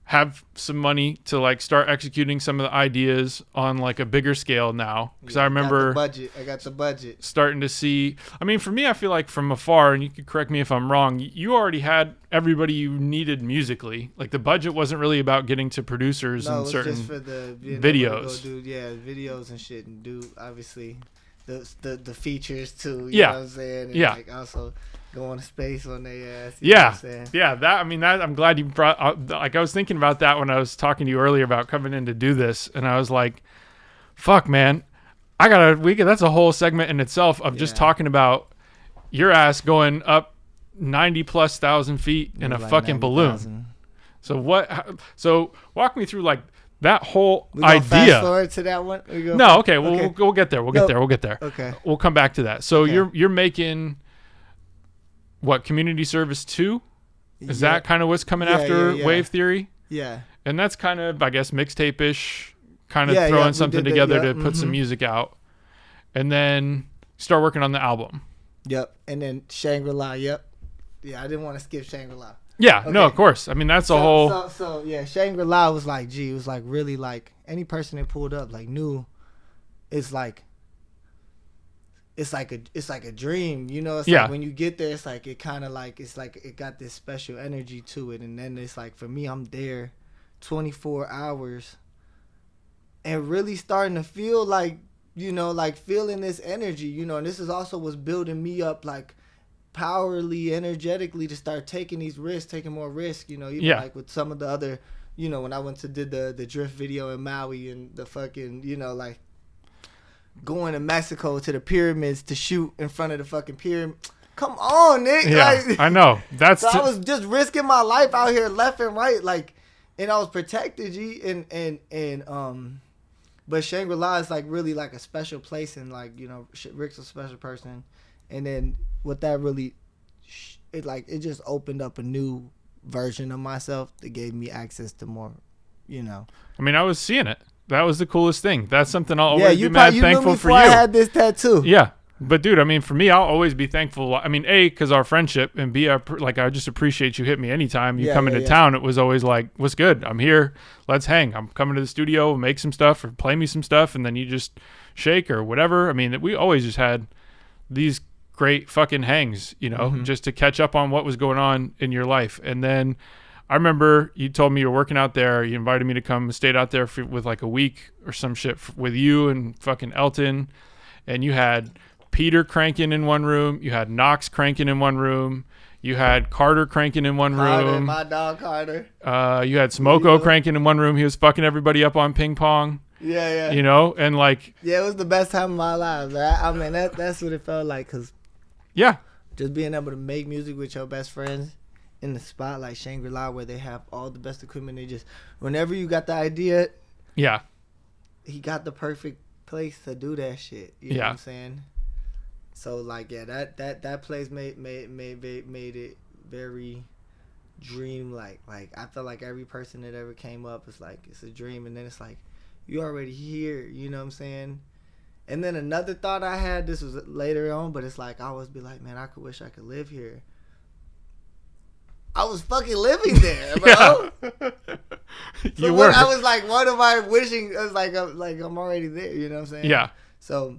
have some money to like start executing some of the ideas on like a bigger scale now. Because I remember I got the budget. Starting to see. I mean, for me, I feel like from afar, and you could correct me if I'm wrong, you already had everybody you needed musically. Like the budget wasn't really about getting to producers and certain just for the videos. Videos and shit, and do obviously the features too. You know what I'm saying? And like also going to space on their ass. You know what I'm saying? Yeah. That I'm glad you brought. Like I was thinking about that when I was talking to you earlier about coming in to do this, and I was like, "Fuck, man, that's a whole segment in itself of just talking about your ass going up 90,000+ feet in a fucking balloon." So walk me through like that whole idea. Fast forward to that one. No, okay. We'll get there. We'll get there. Okay. We'll come back to that. So you're making what, Community Service 2? Is that kind of what's coming after Wave Theory? Yeah. And that's kind of, I guess, mixtape-ish, kind of throwing something together to put some music out. And then start working on the album. Yep. And then Shangri-La, yep. Yeah, I didn't want to skip Shangri-La. Yeah, no, of course. I mean, that's a whole... So, yeah, Shangri-La was like, it was like really like, any person that pulled up like knew it's like a dream, you know. It's like when you get there, it's like it kind of like it got this special energy to it, and then it's like for me, I'm there 24 hours and really starting to feel like, you know, like feeling this energy, you know. And this is also what's building me up like powerly, energetically, to start taking these risks, taking more risks, you know. Even like with some of the other, you know, when I did the drift video in Maui and the fucking, you know, like going to Mexico to the pyramids to shoot in front of the fucking pyramid. Come on, Nick. Yeah, like, I know. I was just risking my life out here left and right, like, and I was protected, G. But Shangri-La is like really like a special place, and like, you know, Rick's a special person, and then what that really, it just opened up a new version of myself that gave me access to more, you know. I mean, I was seeing it. That was the coolest thing. That's something I'll always be mad thankful for you. I had this tattoo. Yeah. But dude, I mean, for me, I'll always be thankful. I mean, A, because our friendship, and B, I just appreciate you hit me anytime you come into town. It was always like, what's good? I'm here. Let's hang. I'm coming to the studio, make some stuff or play me some stuff. And then you just shake or whatever. I mean, we always just had these great fucking hangs, you know, just to catch up on what was going on in your life. And then I remember you told me you were working out there. You invited me to come, stayed out there with like a week or some shit with you and fucking Elton. And you had Peter cranking in one room. You had Knox cranking in one room. You had Carter cranking in one room. My dog Carter. You had Smoko cranking in one room. He was fucking everybody up on ping pong. Yeah. You know, and like... Yeah, it was the best time of my life. I mean, that's what it felt like. Because just being able to make music with your best friends in the spot like Shangri-La, where they have all the best equipment, they just, whenever you got the idea, he got the perfect place to do that shit. You know what I'm saying? So like, that place made it very dream like I felt like every person that ever came up is like, it's a dream, and then it's like, you already here, you know what I'm saying? And then another thought I had, this was later on, but it's like, I always be like, man, I wish I could live here. I was fucking living there, bro. You were. I was like, what am I wishing? It was like I'm already there. You know what I'm saying? Yeah. So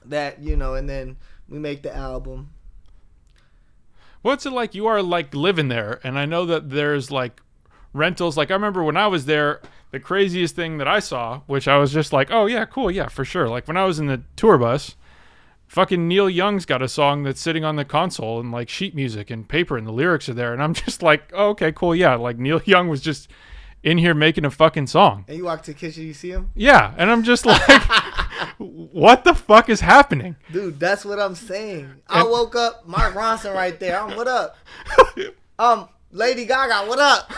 that, you know, and then we make the album. What's it like? You are like living there, and I know that there's like rentals. Like I remember when I was there, the craziest thing that I saw, which I was just like, oh yeah, cool, yeah, for sure. Like when I was in the tour bus, fucking Neil Young's got a song that's sitting on the console and like sheet music and paper, and the lyrics are there, and I'm just like, oh, okay, cool, yeah. Like Neil Young was just in here making a fucking song. And you walk to the kitchen, you see him? Yeah, and I'm just like, what the fuck is happening? Dude, that's what I'm saying. I woke up, Mark Ronson right there. What up? Lady Gaga, what up?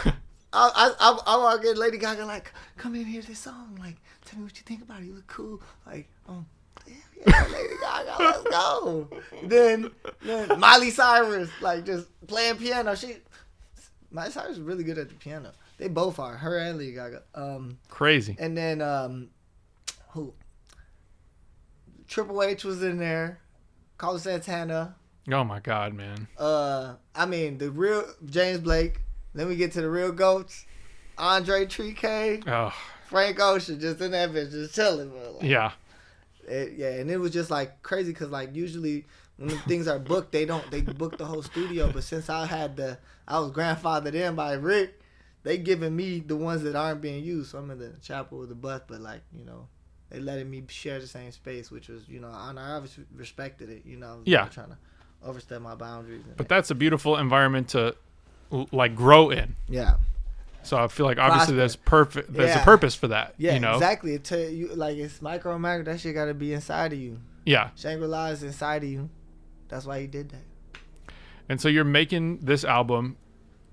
I walk in, Lady Gaga like, come in here, this song. Like, tell me what you think about it. You look cool. Like, yeah, Lady Gaga, let's go. Then Miley Cyrus, like, just playing piano. Miley Cyrus is really good at the piano. They both are, her and Lady Gaga. Crazy. And then who? Triple H was in there. Carlos Santana. Oh my God, man. I mean, the real James Blake. Then we get to the real goats. Andre Trike. Oh. Frank Ocean, just in that bitch, just chilling. Bro. Like, Yeah. And it was just like crazy because like usually when things are booked, they book the whole studio. But since I was grandfathered in by Rick, they giving me the ones that aren't being used. So I'm in the chapel with the bus, but like, you know, they letting me share the same space, which was, you know, and I obviously respected it, you know. I was trying to overstep my boundaries. But that's a beautiful environment to like grow in. Yeah. So I feel like obviously there's a purpose for that. Yeah, you know? Exactly. It tell you like it's micro and macro. That shit got to be inside of you. Yeah. Shangri-La is inside of you. That's why he did that. And so you're making this album.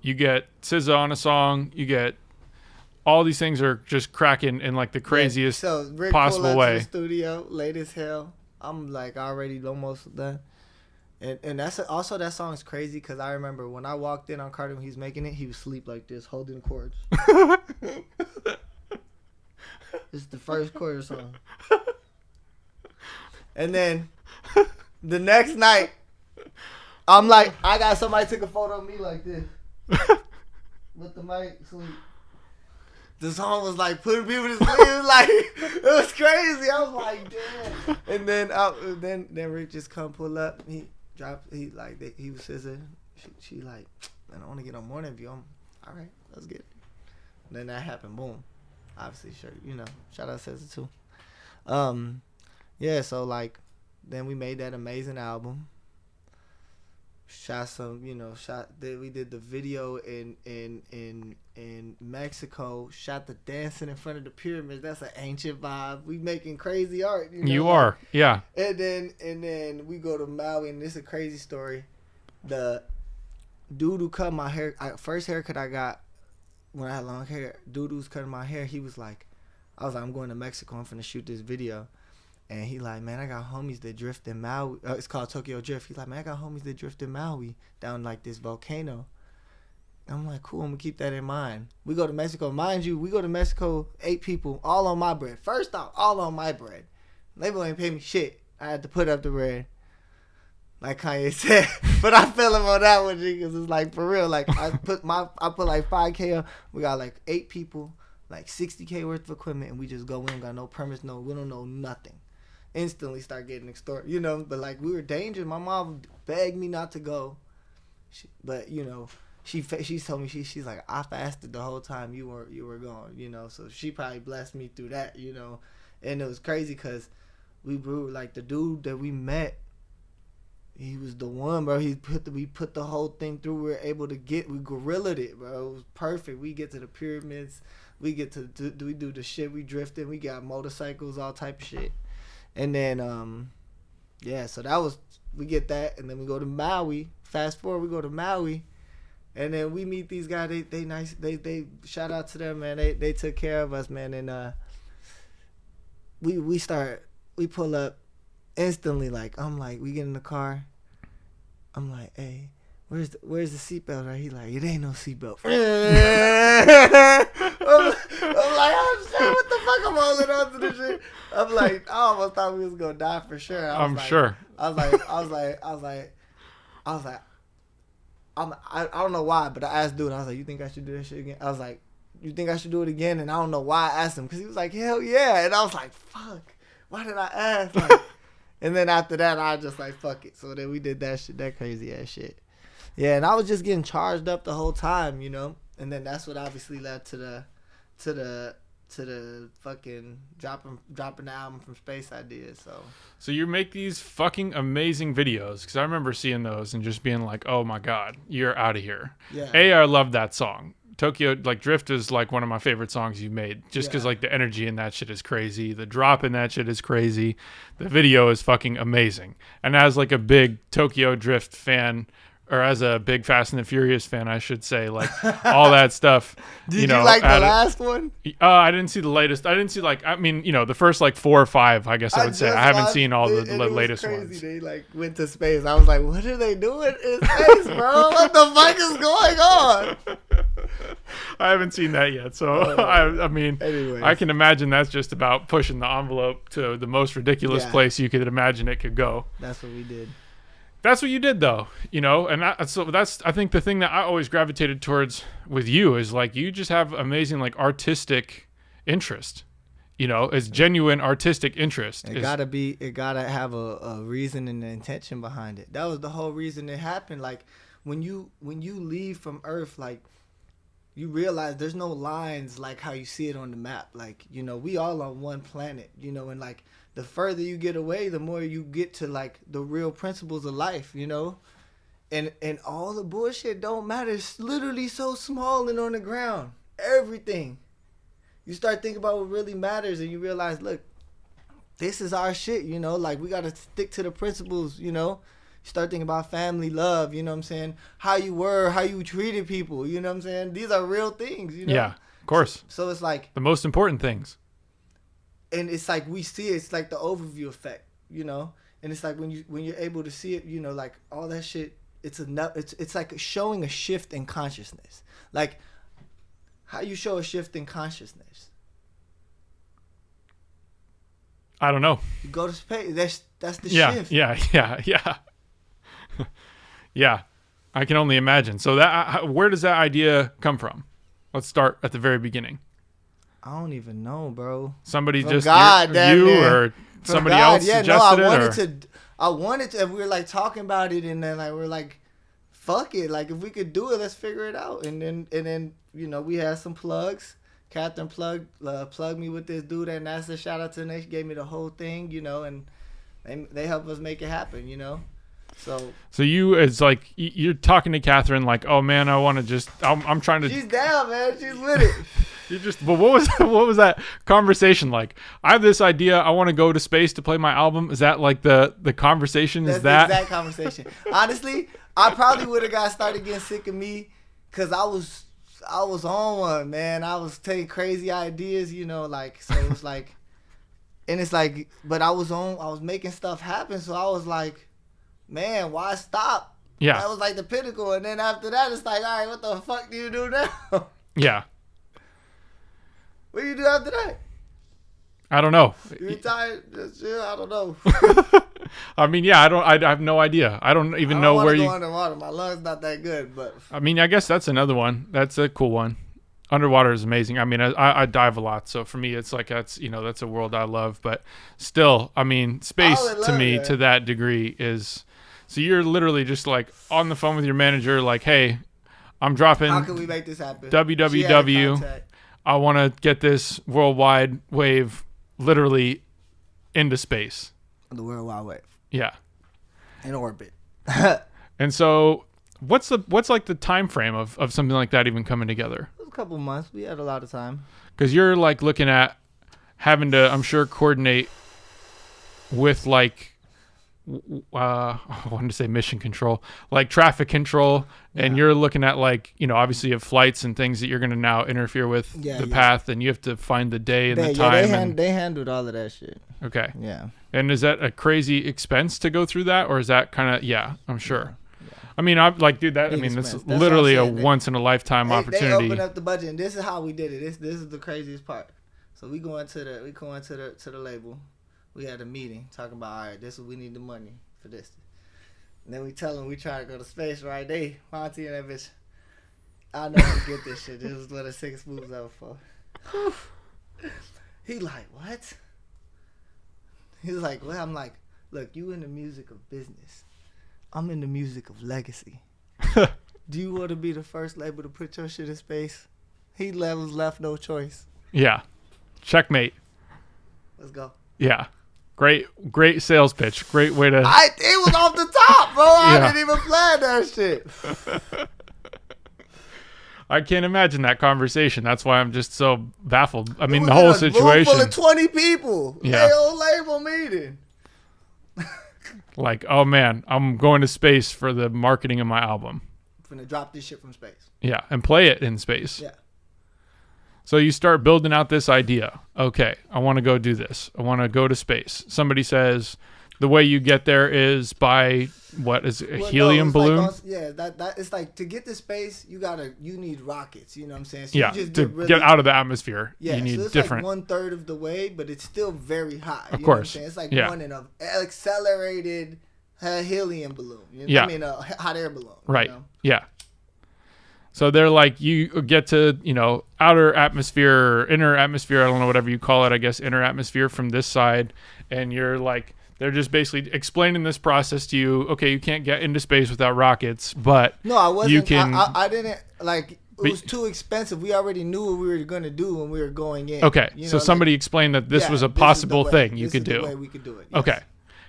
You get SZA on a song. You get all these things are just cracking in like the craziest Rick possible way. To the studio, late as hell. I'm like already almost done. And that's also that song's crazy because I remember when I walked in on Carter when he was making it, he was asleep like this, holding the chords. It's the first chord song. And then the next night, I'm like, I got somebody took a photo of me like this. With the mic sleep. The song was like putting people to sleep. Like, it was crazy. I was like, damn. And then Rick just come pull up. He was SZA. She like, man, I want to get on morning view. I'm all right. Let's get it. And then that happened. Boom. Obviously, sure. You know, shout out CNCT2. Yeah. So like, then we made that amazing album. We did the video in Mexico. Shot the dancing in front of the pyramids. That's an ancient vibe. We making crazy art. You know? You are, yeah. And then we go to Maui, and this is a crazy story. The dude who cut my hair, first haircut I got when I had long hair. Dude who's cutting my hair, he was like, I was like, I'm going to Mexico. I'm finna shoot this video. And he like, man, I got homies that drift in Maui. It's called Towkio Drift. He's like, man, I got homies that drift in Maui down like this volcano. I'm like, cool, I'm going to keep that in mind. We go to Mexico. Mind you, we go to Mexico, 8 people, all on my bread. First off, all on my bread. Label ain't pay me shit. I had to put up the bread. Like Kanye said. But I feel him on that one, because it's like, for real. Like, I put like 5K on. We got like 8 people, like 60K worth of equipment, and we just go in, got no permits, we don't know nothing. Instantly start getting extorted, you know. But like, we were dangerous. My mom begged me not to go, but you know, she told me she's like, I fasted the whole time you were gone, you know. So she probably blessed me through that, you know. And it was crazy because we were like, the dude that we met, he was the one, bro. We put the whole thing through. We guerrillaed it, bro. It was perfect. We get to the pyramids, we get to we do the shit. We drifted. We got motorcycles, all type of shit. And then, so we get that, and then we go to Maui. Fast forward, we go to Maui, and then we meet these guys. They nice. They shout out to them, man. They took care of us, man. And we pull up instantly. Like, I'm like, we get in the car. I'm like, hey, where's the seatbelt? Right? He like, it ain't no seatbelt. I'm like, oh shit, what the fuck? I'm holding on to this shit. I'm like, I almost thought we was gonna die for sure. I'm sure. I don't know why, but I asked dude. I was like, you think I should do this shit again? I was like, you think I should do it again? And I don't know why I asked him, because he was like, hell yeah. And I was like, fuck, why did I ask? Like, and then after that, I just like, fuck it. So then we did that shit, that crazy ass shit. Yeah, and I was just getting charged up the whole time, you know. And then that's what obviously led to the fucking dropping the album from Space Ideas. So you make these fucking amazing videos, because I remember seeing those and just being like, oh my god, you're out of here. Yeah. I love that song. Tokyo, like Drift is like one of my favorite songs you made, just because like the energy in that shit is crazy. The drop in that shit is crazy. The video is fucking amazing. And as like a big Tokyo Drift fan, or as a big Fast and the Furious fan, I should say, like all that stuff. Did you like the last one? I didn't see the latest. I didn't see the first like 4 or 5 . I guess I would say I haven't seen all the latest ones. They like went to space. I was like, what are they doing in space, bro? What the fuck is going on? I haven't seen that yet, so I mean, anyways. I can imagine that's just about pushing the envelope to the most ridiculous place you could imagine it could go. That's what we did. That's what you did, though, and that's I think the thing that I always gravitated towards with you is like you just have amazing like artistic interest, it's genuine artistic interest. It gotta have a reason and an intention behind it. That was the whole reason it happened. Like when you leave from Earth, like you realize there's no lines like how you see it on the map. Like we all on one planet, and like. The further you get away, the more you get to like the real principles of life, and all the bullshit don't matter. It's literally so small and on the ground. Everything. You start thinking about what really matters, and you realize, look, this is our shit. Like we gotta stick to the principles. You start thinking about family, love. You know what I'm saying? How you were, how you treated people. You know what I'm saying? These are real things. Yeah, of course. So it's like the most important things. And it's like we see it, it's like the overview effect, and it's like when you're able to see it, like all that shit, it's enough. It's like showing a shift in consciousness. Like how you show a shift in consciousness. I don't know. You go to space. That's the shift. Yeah. Yeah, I can only imagine. So where does that idea come from? Let's start at the very beginning. I don't even know, bro. Somebody From just God, or somebody else suggested it? I wanted to. We were like talking about it, and then like we're like, fuck it. Like if we could do it, let's figure it out. And then we had some plugs. Catherine plugged me with this dude at NASA. Shout out to them. She gave me the whole thing, and they helped us make it happen, So it's like you're talking to Catherine like, oh man, I want to I'm trying to. She's down, man. She's with it. But what was that conversation like? I have this idea. I want to go to space to play my album. Is that like the conversation? That's the exact conversation. Honestly, I probably would have got started getting sick of me because I was on one, man. I was taking crazy ideas, like so it's like, and it's like, but I was making stuff happen, so I was like, man, why stop? Yeah, that was like the pinnacle, and then after that, it's like, all right, what the fuck do you do now? Yeah. What do you do after that? I don't know. You retired? I don't know. I mean, yeah, I have no idea. I don't even know where you. I don't want to go underwater. My lungs not that good, but. I mean, I guess that's another one. That's a cool one. Underwater is amazing. I mean, I dive a lot, so for me, it's like that's a world I love. But still, I mean, space to me to that degree is. So you're literally just like on the phone with your manager, like, hey, I'm dropping. How can we make this happen? www. I want to get this worldwide wave literally into space. The World Wide Wave. Yeah. In orbit. And so what's like the time frame of something like that even coming together? It was a couple months. We had a lot of time. Because you're like looking at having to, I'm sure, coordinate with like I wanted to say mission control, like traffic control, and you're looking at like, obviously you have flights and things that you're going to now interfere with the path, and you have to find the day and the time. They handled all of that shit. Okay. Yeah. And is that a crazy expense to go through that, or is that kind of, I'm sure. Yeah. I mean, I'm like, dude, that's literally a once in a lifetime opportunity. They opened up the budget, and this is how we did it. This is the craziest part. So we go into the label. We had a meeting talking about, all right, this is we need the money for this. And then we tell them we try to go to space, right? They, Monty and that bitch, I'll never get this shit. This is what a 6 moves over for. He like, what? He was like, well, I'm like, look, you in the music of business. I'm in the music of legacy. Do you want to be the first label to put your shit in space? He was left no choice. Yeah. Checkmate. Let's go. Yeah. Great sales pitch. Great way to. It was off the top, bro. I didn't even plan that shit. I can't imagine that conversation. That's why I'm just so baffled. I mean, It the was whole in a room situation. full of 20 people. Yeah. They old label meeting. Like, oh man, I'm going to space for the marketing of my album. Finna drop this shit from space. Yeah, and play it in space. Yeah. So you start building out this idea. Okay, I want to go do this. I want to go to space. Somebody says the way you get there is by what is it, a helium balloon? Like that it's like to get to space, you need rockets. You know what I'm saying? So Yeah, you just to get out of the atmosphere, yeah, you need so it's different. like 1/3 of the way, but it's still very high. Of you course, know what I'm saying? It's like yeah. one in an accelerated helium balloon. You know? Yeah, I mean a hot air balloon. Right. You know? Yeah. So they're like, you get to, outer atmosphere or inner atmosphere. I don't know, whatever you call it. I guess inner atmosphere from this side. And you're like, they're just basically explaining this process to you. Okay, you can't get into space without rockets, but no, I wasn't. You can. I didn't like. It was too expensive. We already knew what we were going to do when we were going in. Okay, so somebody explained that this was a possible thing you could do. The way we could do it. Yes. Okay.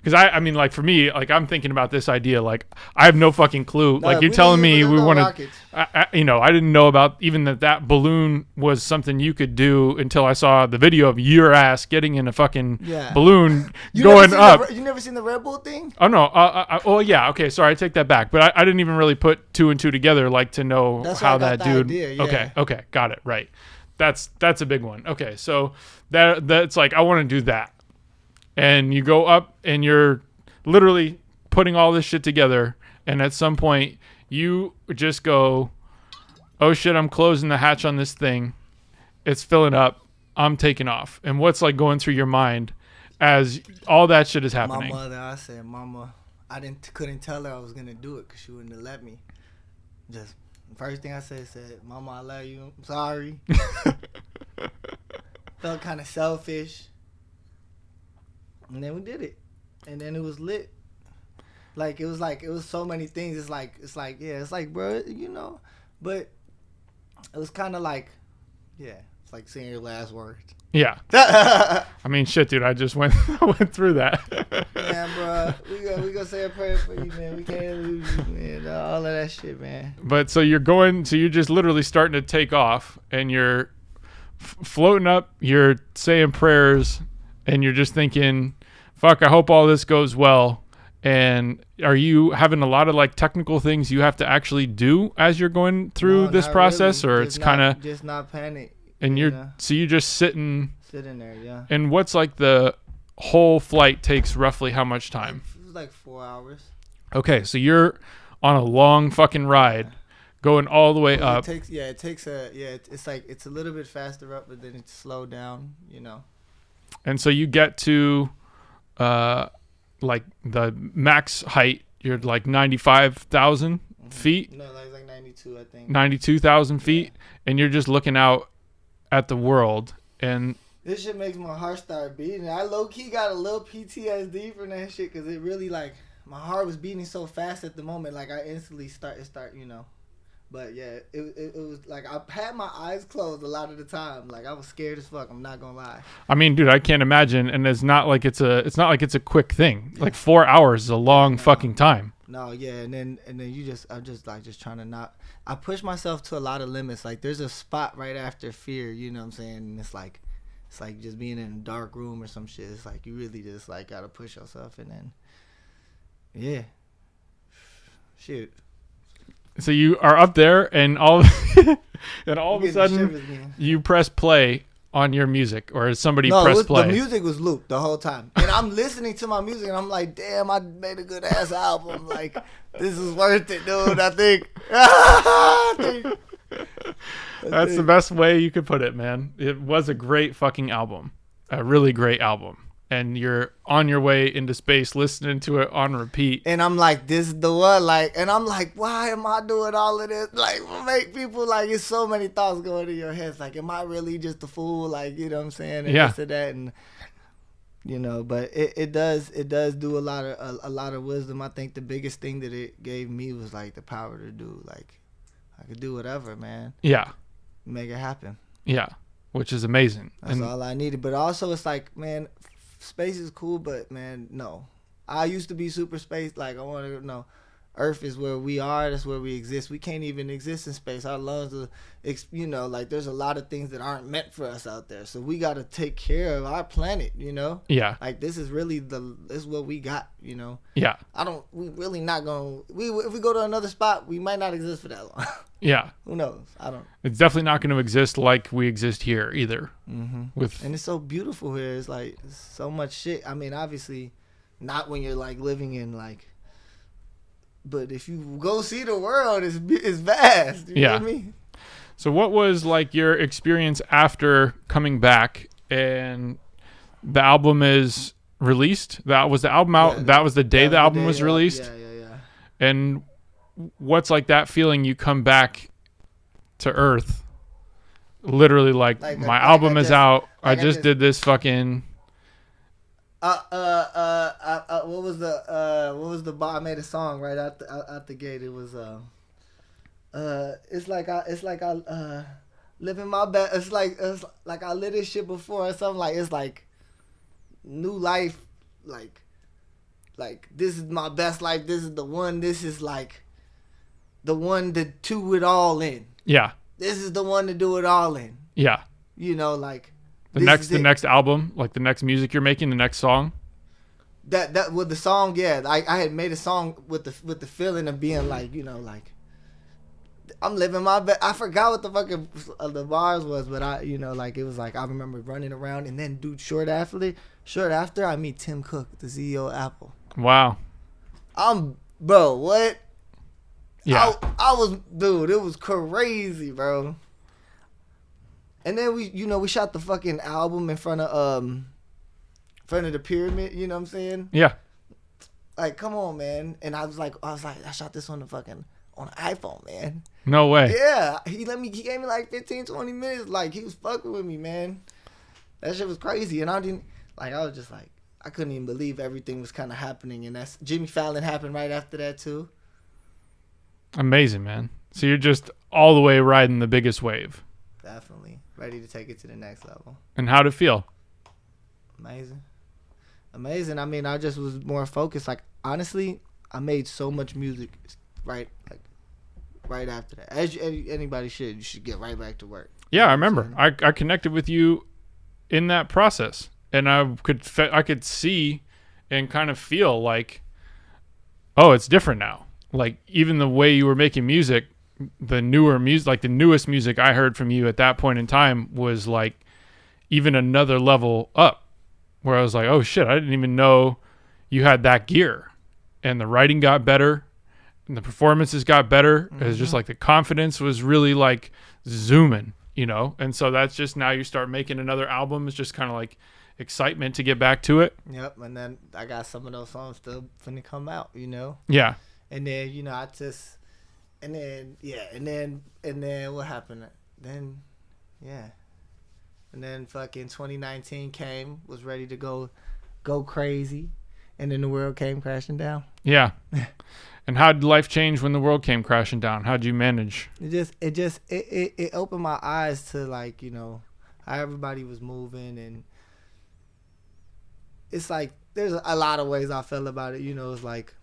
Because I mean, like for me, like I'm thinking about this idea, like I have no fucking clue. No, like you're telling me we want to, I didn't know about even that balloon was something you could do until I saw the video of your ass getting in a fucking balloon going up. You never seen the Red Bull thing? Oh no. Oh yeah. Okay. Sorry, I take that back. But I didn't even really put two and two together, like to know how that dude. Idea, yeah. Okay. Got it. Right. That's a big one. Okay. So that's like I want to do that. And you go up and you're literally putting all this shit together. And at some point you just go, oh shit, I'm closing the hatch on this thing. It's filling up. I'm taking off. And what's like going through your mind as all that shit is happening? My mother, I said, Mama, couldn't tell her I was going to do it because she wouldn't have let me. Just the first thing I said, Mama, I love you. I'm sorry. Felt kind of selfish. And then we did it, and then it was lit. It was so many things. It's like, bro, but it was kind of like, it's like saying your last words. Yeah. I mean, shit, dude, I just went through that. Yeah, bro, we gonna say a prayer for you, man. We can't lose you, man. All of that shit, man. But so you're just literally starting to take off, and you're floating up. You're saying prayers, and you're just thinking, fuck, I hope all this goes well. And are you having a lot of like technical things you have to actually do as you're going through this process, really. Or it's kind of just not panic? And so you're just sitting there, yeah. And what's like the whole flight takes roughly how much time? It was like 4 hours. Okay, so you're on a long fucking ride, going all the way up. It's like it's a little bit faster up, but then it's slowed down, And so you get to like the max height, you're like 95,000 feet. No, like 92, I think. 92,000 feet, and you're just looking out at the world, and this shit makes my heart start beating. I low key got a little PTSD from that shit because it really like my heart was beating so fast at the moment. Like I instantly start. But yeah, it was like I had my eyes closed a lot of the time. Like I was scared as fuck. I'm not gonna lie. I mean, dude, I can't imagine. And it's not like it's a quick thing. Like 4 hours is a long fucking time. No, yeah, and then I'm just trying to not. I push myself to a lot of limits. Like there's a spot right after fear. You know what I'm saying? And it's like just being in a dark room or some shit. It's like you really just like gotta push yourself, and then yeah, shit. So you are up there, and all of a sudden you press play on your music, or somebody press play. The music was looped the whole time, and I'm listening to my music, and I'm like, damn, I made a good ass album. Like this is worth it, dude. I think. That's the best way you could put it, man. It was a great fucking album, a really great album. And you're on your way into space listening to it on repeat. And I'm like, this is the one. Like, and I'm like, why am I doing all of this? Like, make people like, it's so many thoughts going in your heads. Like, am I really just a fool? Like, you know what I'm saying? And this and that. And, but it does do a lot of wisdom. I think the biggest thing that it gave me was like the power to do. Like, I could do whatever, man. Yeah. Make it happen. Yeah. Which is amazing. That's all I needed. But also it's like, man, space is cool, but man, no. I used to be super space. Like I want to know. Earth is where we are. That's where we exist. We can't even exist in space. Our lungs are, like there's a lot of things that aren't meant for us out there. So we got to take care of our planet, Yeah. Like this is really this is what we got, Yeah. we really not going to, if we go to another spot, we might not exist for that long. Yeah. Who knows? It's definitely not going to exist like we exist here either. And it's so beautiful here. It's like so much shit. I mean, obviously not when you're like living in like, but if you go see the world, it's vast. You know what I mean? So what was like your experience after coming back and the album is released? That was the album out. That was the day the album was released. Yeah. And what's like that feeling you come back to Earth? Literally like my album is out. I just did this fucking. What was the bar? I made a song right out the gate. It was it's like I living my best. It's like I lived this shit before or something. Like it's like new life. Like this is my best life. This is the one. This is like the one to do it all in. Yeah. This is the one to do it all in. Yeah. Like. The next album, like the next music you're making, the next song. That with the song, yeah. I had made a song with the feeling of being like, like I'm living my best. I forgot what the fucking the bars was, but like it was like I remember running around and then short after I meet Tim Cook, the CEO of Apple. Wow. Bro, what? Yeah. I was, dude. It was crazy, bro. And then we shot the fucking album in front of the pyramid. You know what I'm saying? Yeah. Like, come on, man. And I was like, I shot this on an iPhone, man. No way. Yeah, he gave me like 15, 20 minutes. Like he was fucking with me, man. That shit was crazy, and I was just like, I couldn't even believe everything was kind of happening. And that's Jimmy Fallon happened right after that too. Amazing, man. So you're just all the way riding the biggest wave. Definitely ready to take it to the next level. And how'd it feel? Amazing. I mean, I just was more focused. Like, honestly, I made so much music right after that. As anybody should, you should get right back to work. Yeah, I remember. I connected with you in that process, and I could see and kind of feel like, oh, it's different now. Like even the way you were making music, the newer music, like the newest music I heard from you at that point in time was like even another level up, where I was like, oh shit, I didn't even know you had that gear. And the writing got better and the performances got better. It was just like the confidence was really like zooming, And so that's just now you start making another album. It's just kind of like excitement to get back to it. Yep. And then I got some of those songs still finna come out, Yeah. And then, and then what happened? Then, yeah. And then fucking 2019 came, was ready to go crazy. And then the world came crashing down. Yeah. And how did life change when the world came crashing down? How'd you manage? It opened my eyes to like, how everybody was moving. And it's like, there's a lot of ways I felt about it. It's like,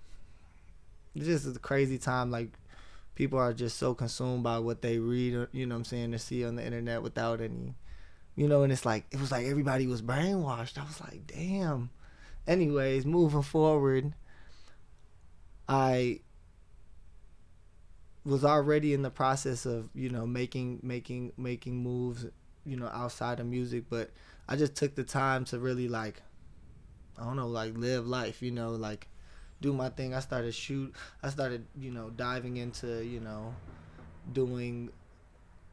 it's just a crazy time. Like, people are just so consumed by what they read, or, or see on the internet without any, and it's like, it was like everybody was brainwashed. I was like, damn. Anyways, moving forward, I was already in the process of, making moves, outside of music, but I just took the time to really like, I don't know, like live life, like do my thing. I started, diving into, doing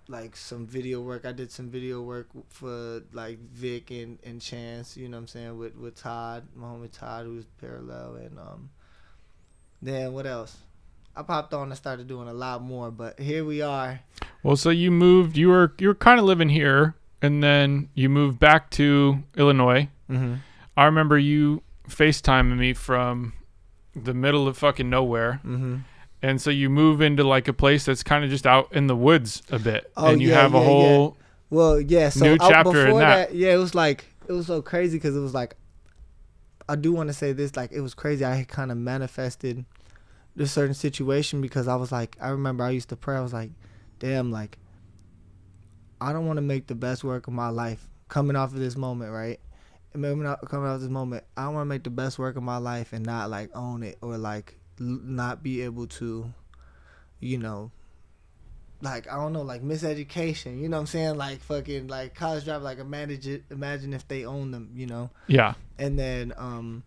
like some video work. I did some video work for like Vic and Chance, with Todd, my homie Todd, who's Parallel, and then what else? I popped on and started doing a lot more, but here we are. Well, so you moved, you were kind of living here, and then you moved back to Illinois. Mm-hmm. I remember you FaceTiming me from the middle of fucking nowhere. Mm-hmm. And so you move into like a place that's kind of just out in the woods a bit. And you have a whole so new chapter in that. Yeah, it was so crazy because it was like, I do want to say this, like it was crazy. I had kind of manifested this certain situation because I was like, I remember I used to pray. I was like, damn, like, I don't want to make the best work of my life coming off of this moment, right? And maybe not coming off this moment, I don't want to make the best work of my life and not like own it or like not be able to, you know, like, I don't know, like miseducation, you know what I'm saying? Like fucking like college dropout, like imagine if they own them, you know? Yeah. And then,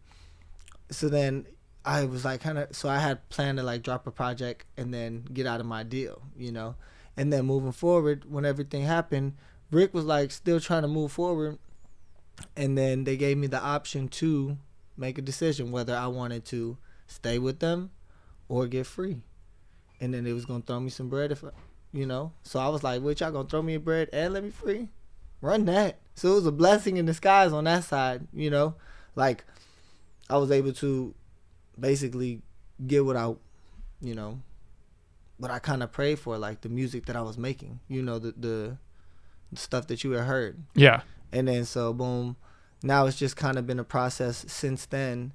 so then I was like so I had planned to like drop a project and then get out of my deal, you know? And then moving forward, when everything happened, Rick was like still trying to move forward. And then they gave me the option to make a decision whether I wanted to stay with them or get free. And then they was going to throw me some bread if, you know? So I was like, what, y'all going to throw me a bread and let me free? Run that. So it was a blessing in disguise on that side, you know? Like, I was able to basically get what I, you know, what I kind of prayed for, like the music that I was making, you know, the stuff that you had heard. Yeah. And then so boom, now it's just kind of been a process since then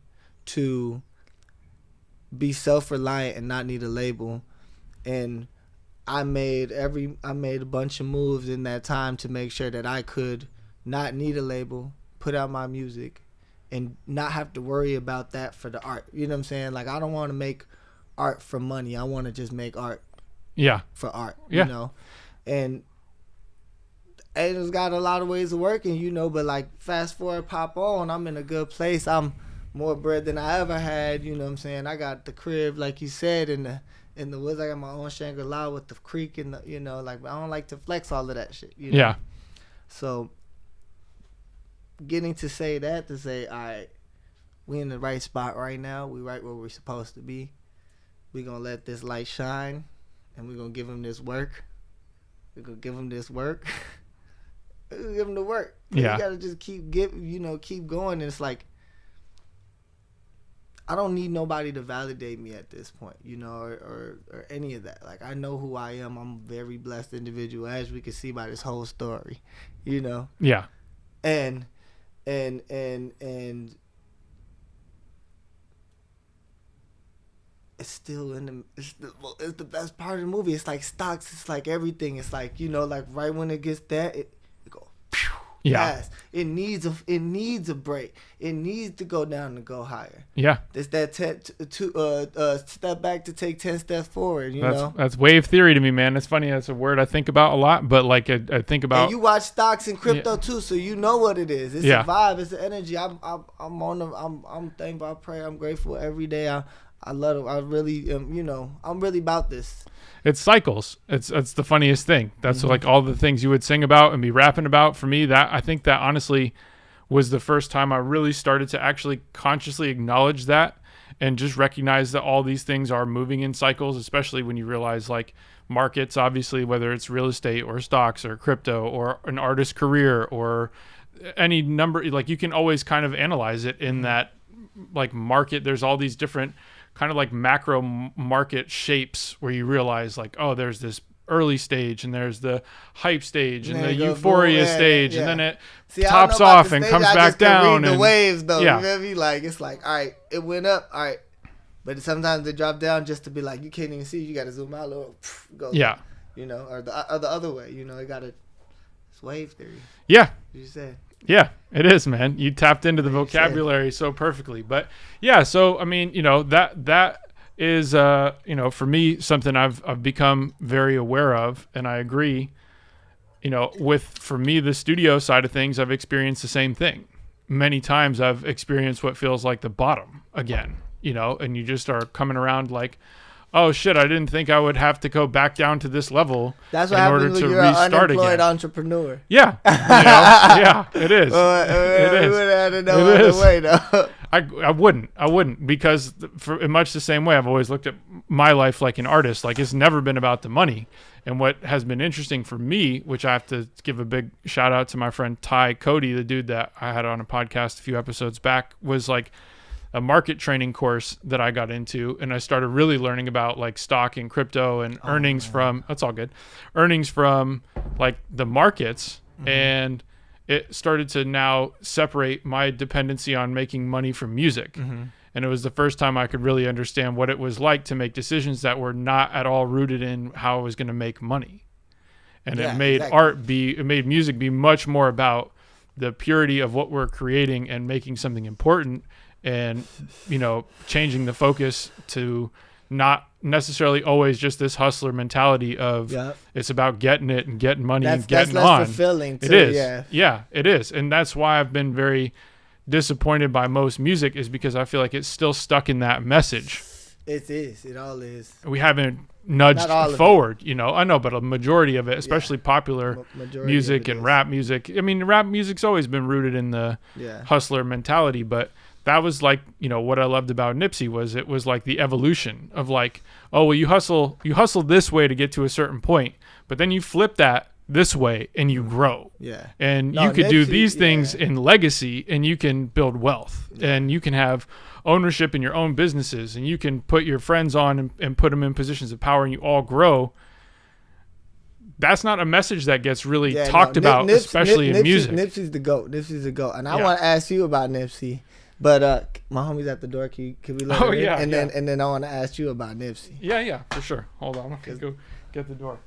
to be self-reliant and not need a label. And I made a bunch of moves in that time to make sure that I could not need a label, put out my music, and not have to worry about that for the art. You know what I'm saying? Like, I don't want to make art for money. I want to just make art for art, you know? And it's got a lot of ways of working, you know, but like fast forward, pop on, I'm in a good place. I'm more bread than I ever had, you know what I'm saying? I got the crib, like you said, in the woods. I got my own Shangri-La with the creek and the, you know, like, I don't like to flex all of that shit, you know? Yeah. So getting to say that, to say, all right, we in the right spot right now. We right where we're supposed to be. We're going to let this light shine, and we're going to give him this work. We're going to give him this work. We're going to give him the work. Yeah. You got to just keep going. And it's like, I don't need nobody to validate me at this point, you know, or any of that. Like, I know who I am. I'm a very blessed individual, as we can see by this whole story, you know? Yeah. And it's still it's the best part of the movie. It's like stocks. It's like everything. It's like, you know, like right when it gets that, it go, pew, yeah. fast. It needs a break. It needs to go down and go higher. Yeah. It's that step back to take 10 steps forward. You know, that's wave theory to me, man. It's funny. That's a word I think about a lot, but like I think about. And you watch stocks and crypto too, so you know what it is. It's a vibe. It's the energy. I'm thankful. I pray. I'm grateful every day. I love it. I really am, you know, I'm really about this. It's cycles. It's the funniest thing. That's like all the things you would sing about and be rapping about. For me, that I think that honestly was the first time I really started to actually consciously acknowledge that and just recognize that all these things are moving in cycles, especially when you realize like markets, obviously, whether it's real estate or stocks or crypto or an artist's career or any number, like you can always kind of analyze it in that like market. There's all these different kind of like macro market shapes where you realize like, oh, there's this early stage and there's the hype stage and the euphoria stage and then it tops off and comes back down. Read the waves though, yeah. You know what I mean? Like, it's like, all right, it went up, all right, but sometimes they drop down just to be like, you can't even see, you got to zoom out a little, go, yeah, you know, or the other way, you know, it got it's wave theory. Yeah, you said. Yeah, it is, man. You tapped into the vocabulary so perfectly. But yeah, so I mean, you know, that is you know, for me something I've become very aware of, and I agree. You know, for me the studio side of things, I've experienced the same thing. Many times I've experienced what feels like the bottom again, you know, and you just are coming around like, oh shit, I didn't think I would have to go back down to this level. That's what happens when you're an unemployed entrepreneur. Yeah. You know? Yeah, it is. It is. We would have had no other way, though. I wouldn't, because in much the same way, I've always looked at my life like an artist. Like, it's never been about the money. And what has been interesting for me, which I have to give a big shout out to my friend Ty Cody, the dude that I had on a podcast a few episodes back, was like a market training course that I got into, and I started really learning about like stock and crypto and earnings from, that's all good, earnings from like the markets. And it started to now separate my dependency on making money from music. And it was the first time I could really understand what it was like to make decisions that were not at all rooted in how I was going to make money. And it made it made music be much more about the purity of what we're creating and making something important, and, changing the focus to not necessarily always just this hustler mentality of it's about getting it and getting money and getting that's on. less fulfilling too. It is. Yeah, it is. And that's why I've been very disappointed by most music, is because I feel like it's still stuck in that message. It is. It all is. We haven't nudged forward, I know, but a majority of it, especially popular music and rap music. I mean, rap music's always been rooted in the hustler mentality, but that was like, what I loved about Nipsey was it was like the evolution of like, oh, well, you hustle this way to get to a certain point, but then you flip that this way and you grow. Yeah. And you could do these things in legacy, and you can build wealth, and you can have ownership in your own businesses, and you can put your friends on and put them in positions of power, and you all grow. That's not a message that gets really talked about, especially in music. Nipsey's the GOAT. And I want to ask you about Nipsey, but my homie's at the door. Can we let her in? And then I want to ask you about Nipsey. Yeah, for sure. Hold on. Okay, go get the door.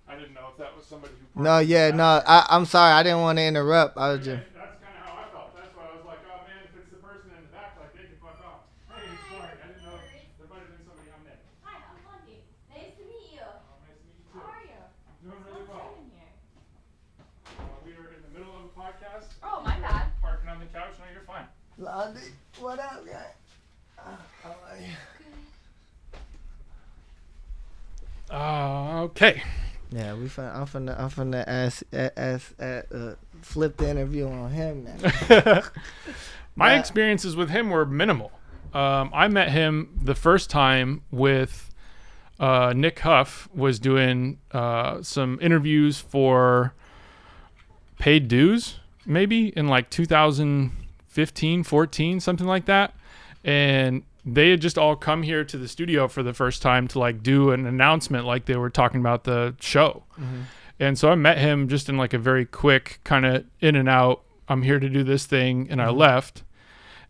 I didn't know if that was somebody who... I'm sorry. I didn't want to interrupt. I was just... That's kind of how I felt. That's why I was like, oh, man, if it's the person in the back, like, they can fuck off. Hey, sorry. I didn't know there might have been somebody on there. Hi, I'm Lucky. Nice to meet you. Oh, nice to meet you, too. How are you? I'm doing really well. We were in the middle of a podcast. Oh, my bad. Parking on the couch. No, you're fine. Blondie, what up, guy? How are you? Okay. Yeah, I'm finna ask flip the interview on him now. My experiences with him were minimal. I met him the first time with Nick Huff was doing some interviews for Paid Dues, maybe in like 2015, 14, something like that. And they had just all come here to the studio for the first time to like do an announcement, like they were talking about the show. Mm-hmm. And so I met him just in like a very quick kind of in and out, I'm here to do this thing. And I left.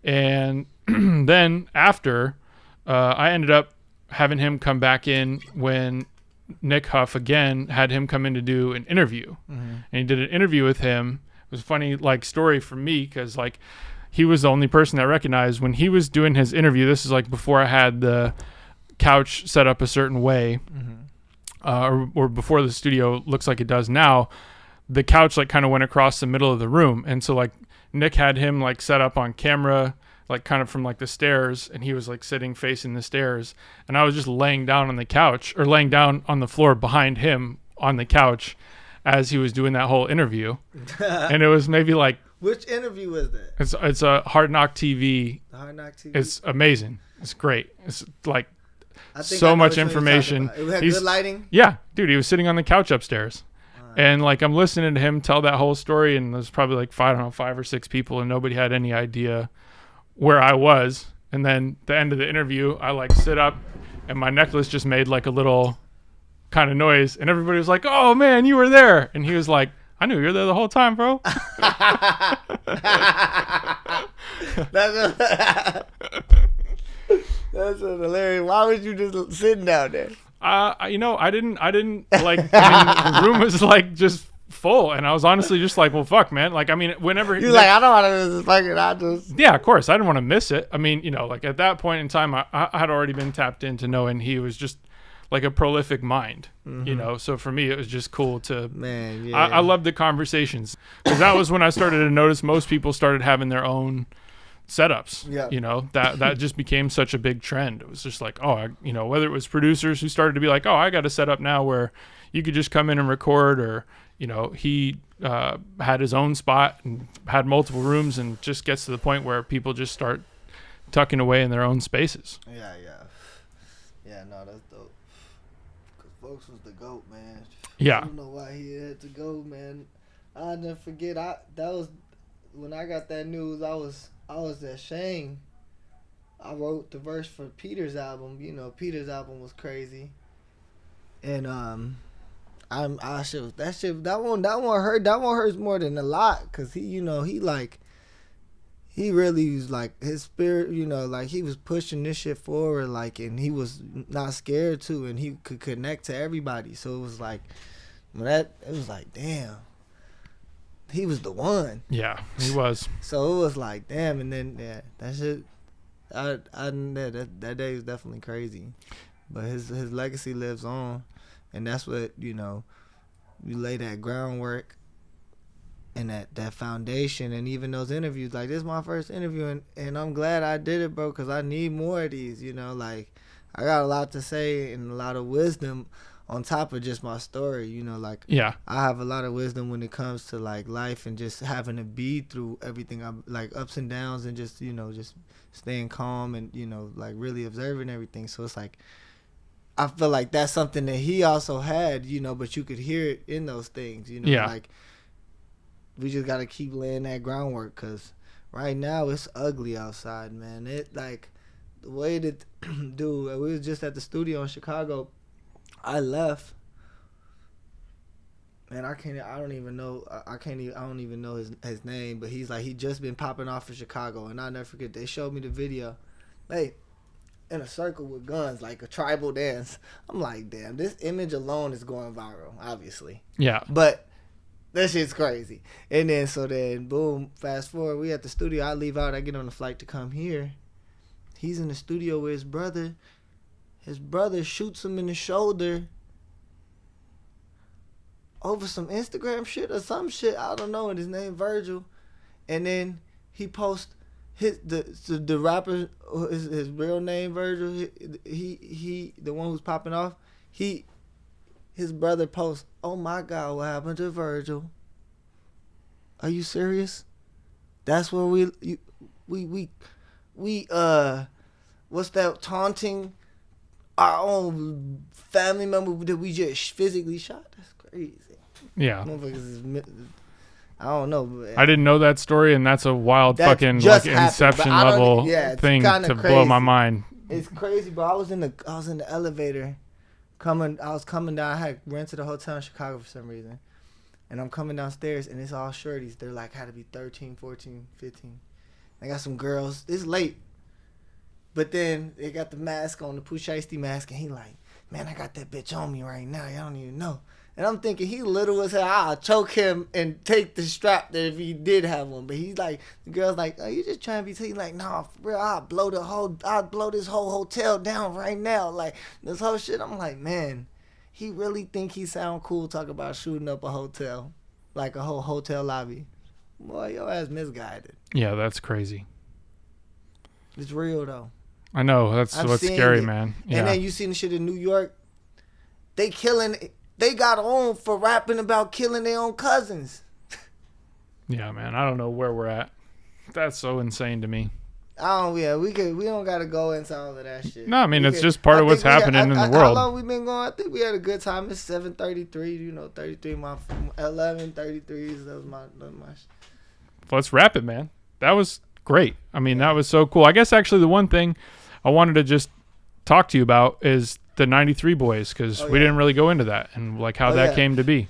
And then after, I ended up having him come back in when Nick Huff again had him come in to do an interview. Mm-hmm. And he did an interview with him. It was a funny like story for me, because like he was the only person that recognized when he was doing his interview. This is like before I had the couch set up a certain way, or before the studio looks like it does now. The couch like kind of went across the middle of the room, and so like Nick had him like set up on camera, like kind of from like the stairs, and he was like sitting facing the stairs, and I was just laying down on the couch, or laying down on the floor behind him on the couch as he was doing that whole interview. And it was maybe like, which interview was that? It's a Hard Knock TV. The Hard Knock TV. It's amazing. It's great. It's like so much information. It had good lighting. Yeah, dude, he was sitting on the couch upstairs. And like I'm listening to him tell that whole story, and there's probably like 5 or 6 people, and nobody had any idea where I was. And then the end of the interview, I like sit up, and my necklace just made like a little kind of noise, and everybody was like, "Oh man, you were there!" And he was like, "I knew you were there the whole time, bro." That's hilarious. Why was you just sitting down there? I didn't like. I mean, the room was like just full, and I was honestly just like, well, fuck, man. Like, I mean, whenever you're like, I don't want to miss this fucking. I just yeah, of course, I didn't want to miss it. I mean, like at that point in time, I had already been tapped into knowing he was just like a prolific mind, So for me, it was just cool to. Man, yeah. I loved the conversations, because that was when I started to notice most people started having their own setups. Yeah. That just became such a big trend. It was just like, whether it was producers who started to be like, oh, I got a setup now where you could just come in and record, or he had his own spot and had multiple rooms, and just gets to the point where people just start tucking away in their own spaces. Yeah. No, that's dope. Cause folks was the GOAT, man. Yeah. I don't know why he had to go, man. I'll never forget. That was when I got that news. I was ashamed. I wrote the verse for Peter's album. Peter's album was crazy, and that one hurts more than a lot, cause he like he really was like his spirit, you know, like he was pushing this shit forward, like, and he was not scared to, and he could connect to everybody. So it was like, it was like, damn, he was the one. Yeah, he was. So it was like, damn, and then that shit, that day was definitely crazy, but his legacy lives on, and that's what, you know, you lay that groundwork. And that foundation, and even those interviews, like this is my first interview, and I'm glad I did it, bro, because I need more of these, you know, like I got a lot to say and a lot of wisdom on top of just my story, you know, like Yeah. I have a lot of wisdom when it comes to like life and just having to be through everything, I'm like ups and downs, and just, you know, just staying calm and, you know, like really observing everything. So it's like I feel like that's something that he also had, you know, but you could hear it in those things, you know, Yeah. like we just got to keep laying that groundwork, because right now it's ugly outside, man. It like the way that dude, we was just at the studio in Chicago. I left, man. I don't even know his name, but he's like, he just been popping off in Chicago, and I'll never forget, they showed me the video, like in a circle with guns, like a tribal dance. I'm like, damn, this image alone is going viral, obviously. Yeah. But that shit's crazy. And then boom, fast forward, we at the studio. I leave out, I get on the flight to come here. He's in the studio with his brother. His brother shoots him in the shoulder over some Instagram shit or some shit. I don't know. And his name Virgil. And then he posts the rapper, his real name Virgil. He the one who's popping off. His brother posts, "Oh my God, what happened to Virgil? Are you serious? That's where we what's that, taunting our own family member that we just physically shot? That's crazy." Yeah. I don't know. But I didn't know that story, and that's a wild that fucking just like happened, Inception but I don't- level yeah, it's thing kinda to blow my crazy. mind. It's crazy, bro. I was in the elevator I was coming down. I had rented a hotel in Chicago for some reason. And I'm coming downstairs, and it's all shorties. They're like, had to be 13, 14, 15. They got some girls. It's late. But then they got the mask on, the Pooh Shiesty mask, and he like, man, I got that bitch on me right now. Y'all don't even know. And I'm thinking, he little as hell. I'll choke him and take the strap that if he did have one. But he's like, the girl's like, oh, you just trying to be taking, like, nah, for real, I'll blow this whole hotel down right now. Like, this whole shit. I'm like, man, he really think he sound cool talking about shooting up a hotel, like a whole hotel lobby. Boy, your ass misguided. Yeah, that's crazy. It's real, though. I know. That's I've what's seen scary, it. man. Yeah. And then you seen the shit in New York. They got on for rapping about killing their own cousins. Yeah, man. I don't know where we're at. That's so insane to me. We don't gotta go into all of that shit. No, I mean, it's just part of what's happening in the How world. long we been going? I think we had a good time. It's 7:33. You know, 33. My 11:33. That was my. Let's wrap it, man. That was great. I mean, that was so cool. I guess actually the one thing I wanted to just talk to you about is the 93 boys, because we didn't really go into that and like how that came to be.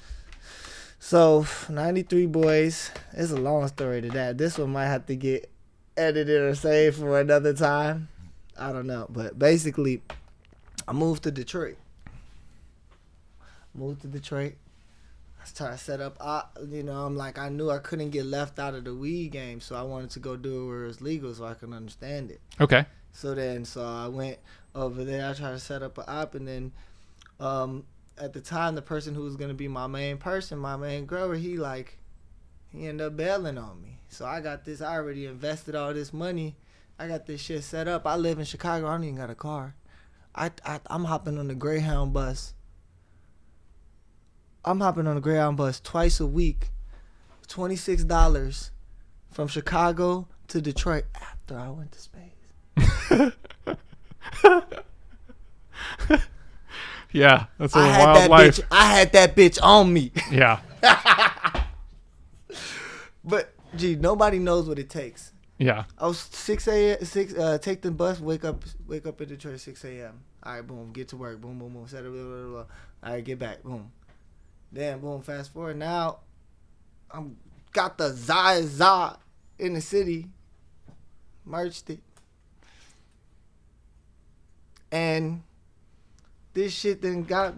So 93 boys. It's a long story to that. This one might have to get edited or saved for another time. I don't know, but basically, I moved to Detroit. I was trying to set up, I'm like, I knew I couldn't get left out of the weed game, so I wanted to go do it where it's legal so I can understand it. Okay. So I went over there. I tried to set up an op, and then at the time, the person who was going to be my main grower, he ended up bailing on me. So I got this. I already invested all this money. I got this shit set up. I live in Chicago. I don't even got a car. I'm hopping on the Greyhound bus. Twice a week, $26 from Chicago to Detroit after I went to space. Yeah, that's a wild life. I had that bitch on me. Yeah. But gee, nobody knows what it takes. Yeah. I was 6 a.m. Take the bus, wake up in Detroit 6 a.m. All right, boom, get to work, boom, boom, boom, set up, blah, blah, blah. All right, get back, boom. Then boom, fast forward. Now I'm got the Zah in the city. merged it. And this shit then got,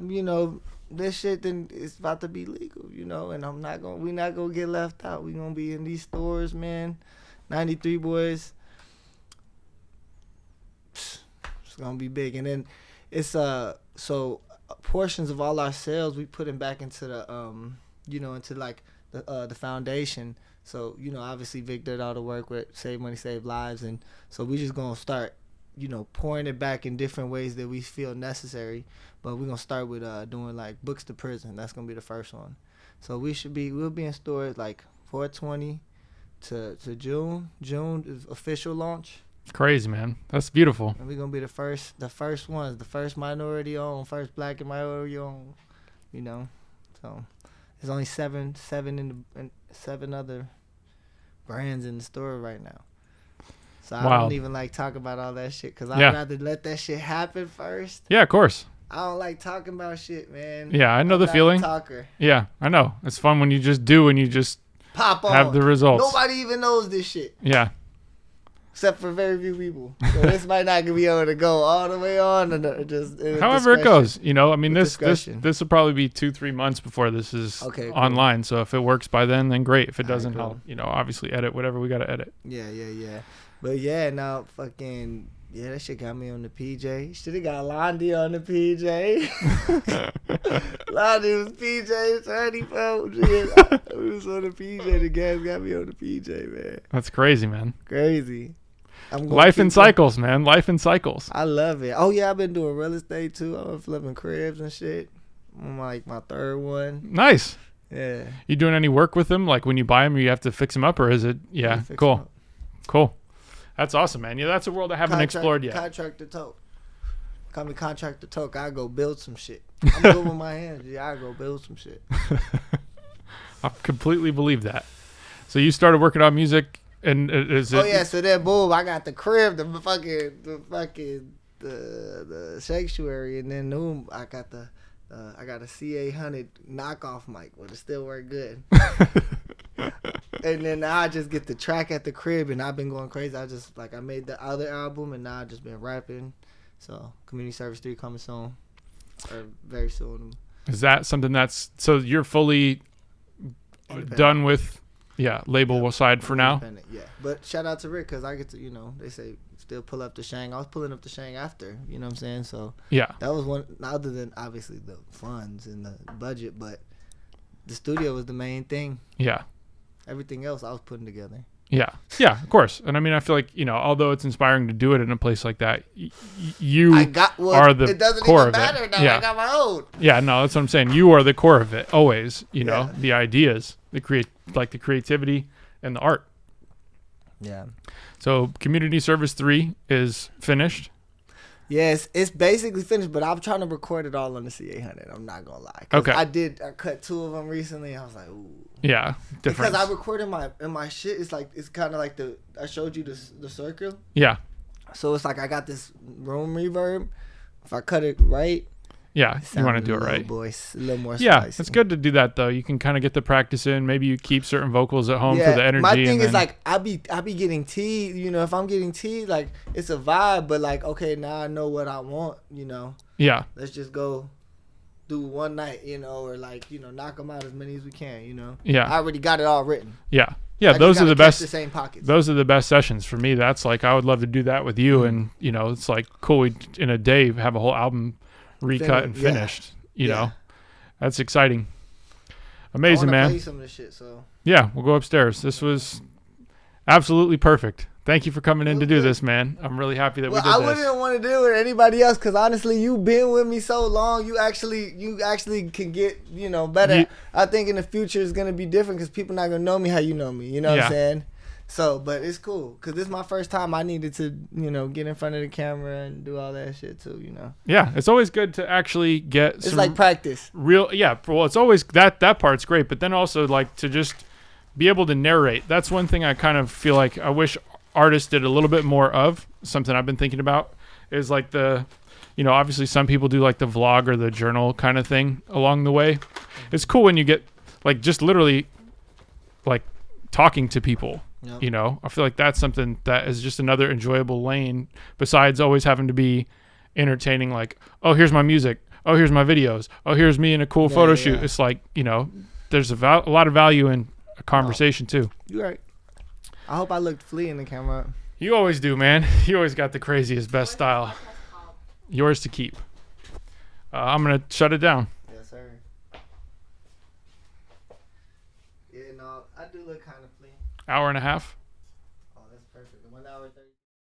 this shit then is about to be legal, and we not gonna get left out. We gonna be in these stores, man. 93 boys. It's gonna be big. And then it's so portions of all our sales we putting back into the into like the foundation. So, obviously Vic did all the work with Save Money, Save Lives, and so we just gonna start pouring it back in different ways that we feel necessary. But we're going to start with doing, like, Books to Prison. That's going to be the first one. So we'll be in stores, like, 420 to June. June is official launch. It's crazy, man. That's beautiful. And we're going to be the first ones, the first minority-owned, first black and minority-owned, So there's only seven other brands in the store right now. So I don't even like talk about all that shit because I'd rather let that shit happen first. Yeah, of course. I don't like talking about shit, man. Yeah, I know the feeling. Talker. Yeah, I know. It's fun when you just do and you just pop on. Have the results. Nobody even knows this shit. Yeah. Except for very few people. So this might not be able to go all the way on. However it goes. This will probably be 2-3 months before this is online. So if it works by then great. If it doesn't, I'll obviously edit whatever we got to edit. Yeah. But yeah, now fucking that shit got me on the PJ. Should have got Londi on the PJ. Londi was PJ 34. We was on the PJ. The guys got me on the PJ, man. That's crazy, man. Crazy. Life in cycles, man. Life in cycles. I love it. Oh yeah, I've been doing real estate too. I've been flipping cribs and shit. I'm like my third one. Nice. Yeah. You doing any work with them? Like when you buy them, you have to fix them up, or is it? Yeah. Cool. That's awesome, man. Yeah, that's a world I haven't explored yet. Contractor Toke. Call me Contractor Toke. I go build some shit. I'm good with my hands. Yeah, I go build some shit. I completely believe that. So you started working on music, and is it? Oh yeah. So then, boom, I got the crib, the sanctuary, and then boom, I got a C800 knockoff mic, but it still work good. And then now I just get the track at the crib, and I've been going crazy. I made the other album, and now I just been rapping. So Community Service 3 coming soon, or very soon. Is that something so you're fully done with, label side for now? Yeah, but shout out to Rick because I get to, they say still pull up the Shang. I was pulling up the Shang after, you know what I'm saying? So yeah, that was one. Other than obviously the funds and the budget, but the studio was the main thing. Yeah. Everything else I was putting together. Yeah, of course. And I mean, I feel like, although it's inspiring to do it in a place like that, you are the it doesn't core even of matter it. now. Yeah. I got my own. Yeah, no, that's what I'm saying. You are the core of it always, the ideas, the creativity and the art. Yeah. So Community Service 3 is finished. Yes, it's basically finished, but I'm trying to record it all on the C800. I'm not gonna lie. Okay. I cut 2 of them recently. I was like, ooh. Yeah, different. Because I recorded my shit. It's kind of like I showed you the circle. Yeah. So it's like I got this room reverb. If I cut it right. Yeah, you want to do it right. A little more spicy. Yeah, it's good to do that though. You can kind of get the practice in. Maybe you keep certain vocals at home for the energy. My thing is like I be getting teed. If I'm getting teed, like it's a vibe. But like, okay, now I know what I want. Yeah. Let's just go do one night. Or like knock them out as many as we can. Yeah. I already got it all written. Yeah. Yeah, those are the best. The same pockets. Those are the best sessions for me. That's like I would love to do that with you, and it's like cool. We in a day have a whole album recut and finished. You know, that's exciting. Amazing, man. Play some of this shit, so. Yeah, we'll go upstairs. This was absolutely perfect. Thank you for coming in to do this, man. I'm really happy that we did this. I wouldn't want to do it with anybody else because honestly, you've been with me so long. You actually can get better. I think in the future it's gonna be different because people not gonna know me how you know me. You know what I'm saying? So, but it's cool because this is my first time. I needed to get in front of the camera and do all that shit too. Yeah, it's always good to actually get. It's like practice. Well, it's always that part's great, but then also like to just be able to narrate. That's one thing I kind of feel like I wish artists did a little bit more of. Something I've been thinking about is like obviously some people do like the vlog or the journal kind of thing along the way. It's cool when you get like just literally like talking to people Yep. You know, I feel like that's something that is just another enjoyable lane besides always having to be entertaining. Like, oh, here's my music. Oh, here's my videos. Oh, here's me in a cool photo shoot. It's like, you know, there's a lot of value in a conversation too. You're right. I hope I looked flea in the camera. You always do, man. You always got the craziest, best style. Yours to keep. I'm going to shut it down. Yes, sir. Yeah, no, I do look kind of flea. Hour and a half. Oh, that's perfect. 1 hour 30.